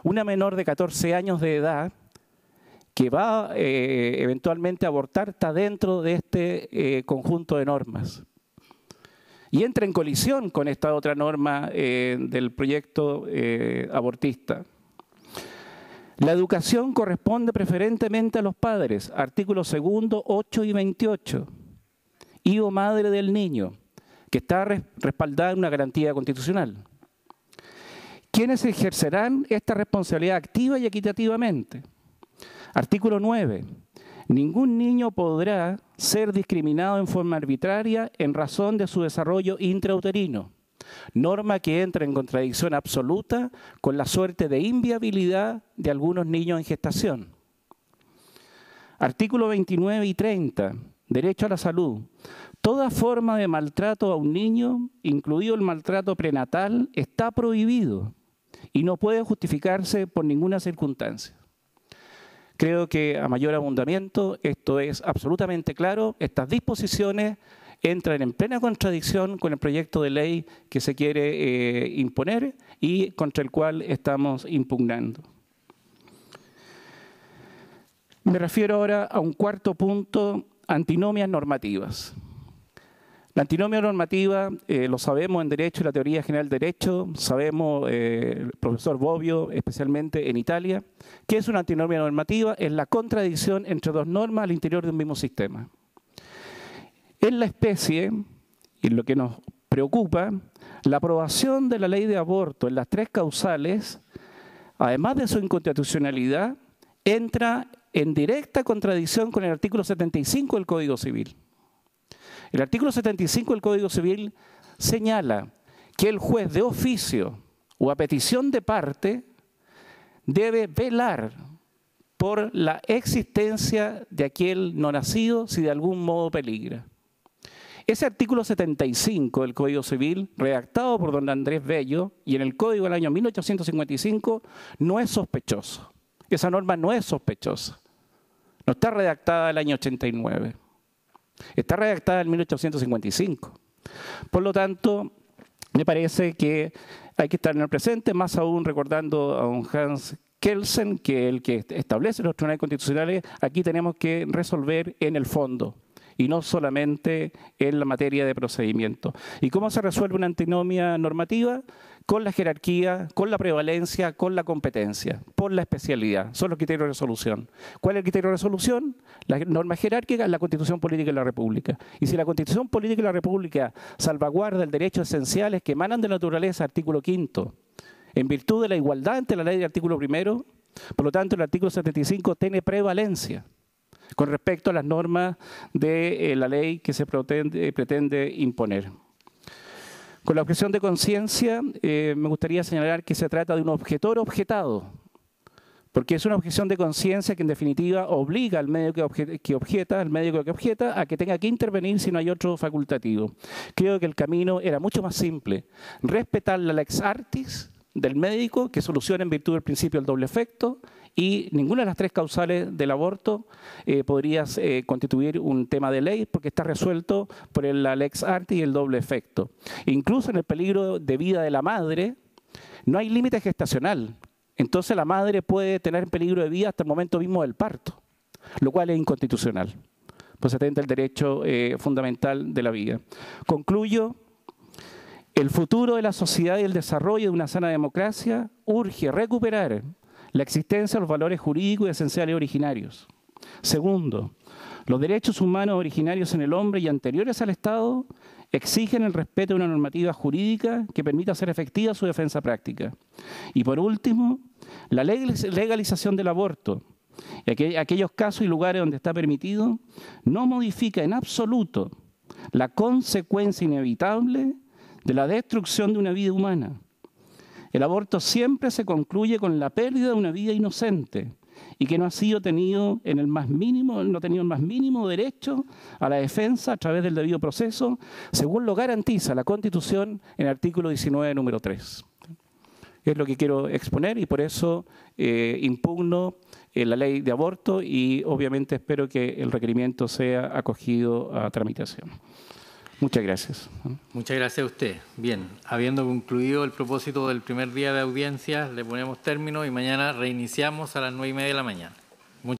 Una menor de 14 años de edad que va eventualmente a abortar está dentro de este conjunto de normas. Y entra en colisión con esta otra norma del proyecto abortista. La educación corresponde preferentemente a los padres, artículos 2, 8 y 28, y o madre del niño, que está respaldada en una garantía constitucional. ¿Quiénes ejercerán esta responsabilidad activa y equitativamente? Artículo 9. Ningún niño podrá ser discriminado en forma arbitraria en razón de su desarrollo intrauterino, norma que entra en contradicción absoluta con la suerte de inviabilidad de algunos niños en gestación. Artículo 29 y 30. Derecho a la salud. Toda forma de maltrato a un niño, incluido el maltrato prenatal, está prohibido y no puede justificarse por ninguna circunstancia. Creo que a mayor abundamiento esto es absolutamente claro. Estas disposiciones entran en plena contradicción con el proyecto de ley que se quiere imponer y contra el cual estamos impugnando. Me refiero ahora a un cuarto punto: antinomias normativas. La antinomia normativa lo sabemos en Derecho y la teoría general del Derecho, sabemos, el profesor Bobbio, especialmente en Italia, que es una antinomia normativa, es la contradicción entre dos normas al interior de un mismo sistema. En la especie, y lo que nos preocupa, la aprobación de la ley de aborto en las tres causales, además de su inconstitucionalidad, entra en directa contradicción con el artículo 75 del Código Civil. El artículo 75 del Código Civil señala que el juez de oficio o a petición de parte debe velar por la existencia de aquel no nacido si de algún modo peligra. Ese artículo 75 del Código Civil, redactado por don Andrés Bello y en el Código del año 1855, no es sospechoso. Esa norma no es sospechosa. No está redactada el año 89. Está redactada en 1855. Por lo tanto, me parece que hay que estar en el presente, más aún recordando a don Hans Kelsen, que el que establece los tribunales constitucionales, aquí tenemos que resolver en el fondo. y no solamente en la materia de procedimiento. ¿Y cómo se resuelve una antinomia normativa? Con la jerarquía, con la prevalencia, con la competencia, por la especialidad. Son los criterios de resolución. ¿Cuál es el criterio de resolución? La norma jerárquica es la Constitución Política de la República. Y si la Constitución Política de la República salvaguarda el derechos esenciales que emanan de la naturaleza, artículo 5, en virtud de la igualdad ante la ley del artículo 1, por lo tanto el artículo 75 tiene prevalencia con respecto a las normas de la ley que se pretende imponer. Con la objeción de conciencia, me gustaría señalar que se trata de un objetor objetado, porque es una objeción de conciencia que en definitiva obliga al medio que objeta, a que tenga que intervenir si no hay otro facultativo. Creo que el camino era mucho más simple: respetar la lex artis del médico que soluciona en virtud del principio del doble efecto, y ninguna de las tres causales del aborto podría constituir un tema de ley porque está resuelto por la lex artis y el doble efecto. Incluso en el peligro de vida de la madre no hay límite gestacional. Entonces la madre puede tener en peligro de vida hasta el momento mismo del parto, lo cual es inconstitucional, pues atenta el derecho fundamental de la vida. Concluyo. El futuro de la sociedad y el desarrollo de una sana democracia urge recuperar la existencia de los valores jurídicos y esenciales originarios. Segundo, los derechos humanos originarios en el hombre y anteriores al Estado exigen el respeto de una normativa jurídica que permita hacer efectiva su defensa práctica. Y por último, la legalización del aborto, y aquellos casos y lugares donde está permitido, no modifica en absoluto la consecuencia inevitable de la destrucción de una vida humana. El aborto siempre se concluye con la pérdida de una vida inocente y que no ha sido tenido no ha tenido el más mínimo derecho a la defensa a través del debido proceso, según lo garantiza la Constitución en el artículo 19, número 3. Es lo que quiero exponer y por eso impugno la ley de aborto y obviamente espero que el requerimiento sea acogido a tramitación. Muchas gracias. Muchas gracias a usted. Bien, habiendo concluido el propósito del primer día de audiencia, le ponemos término y mañana reiniciamos a las 9:30 de la mañana.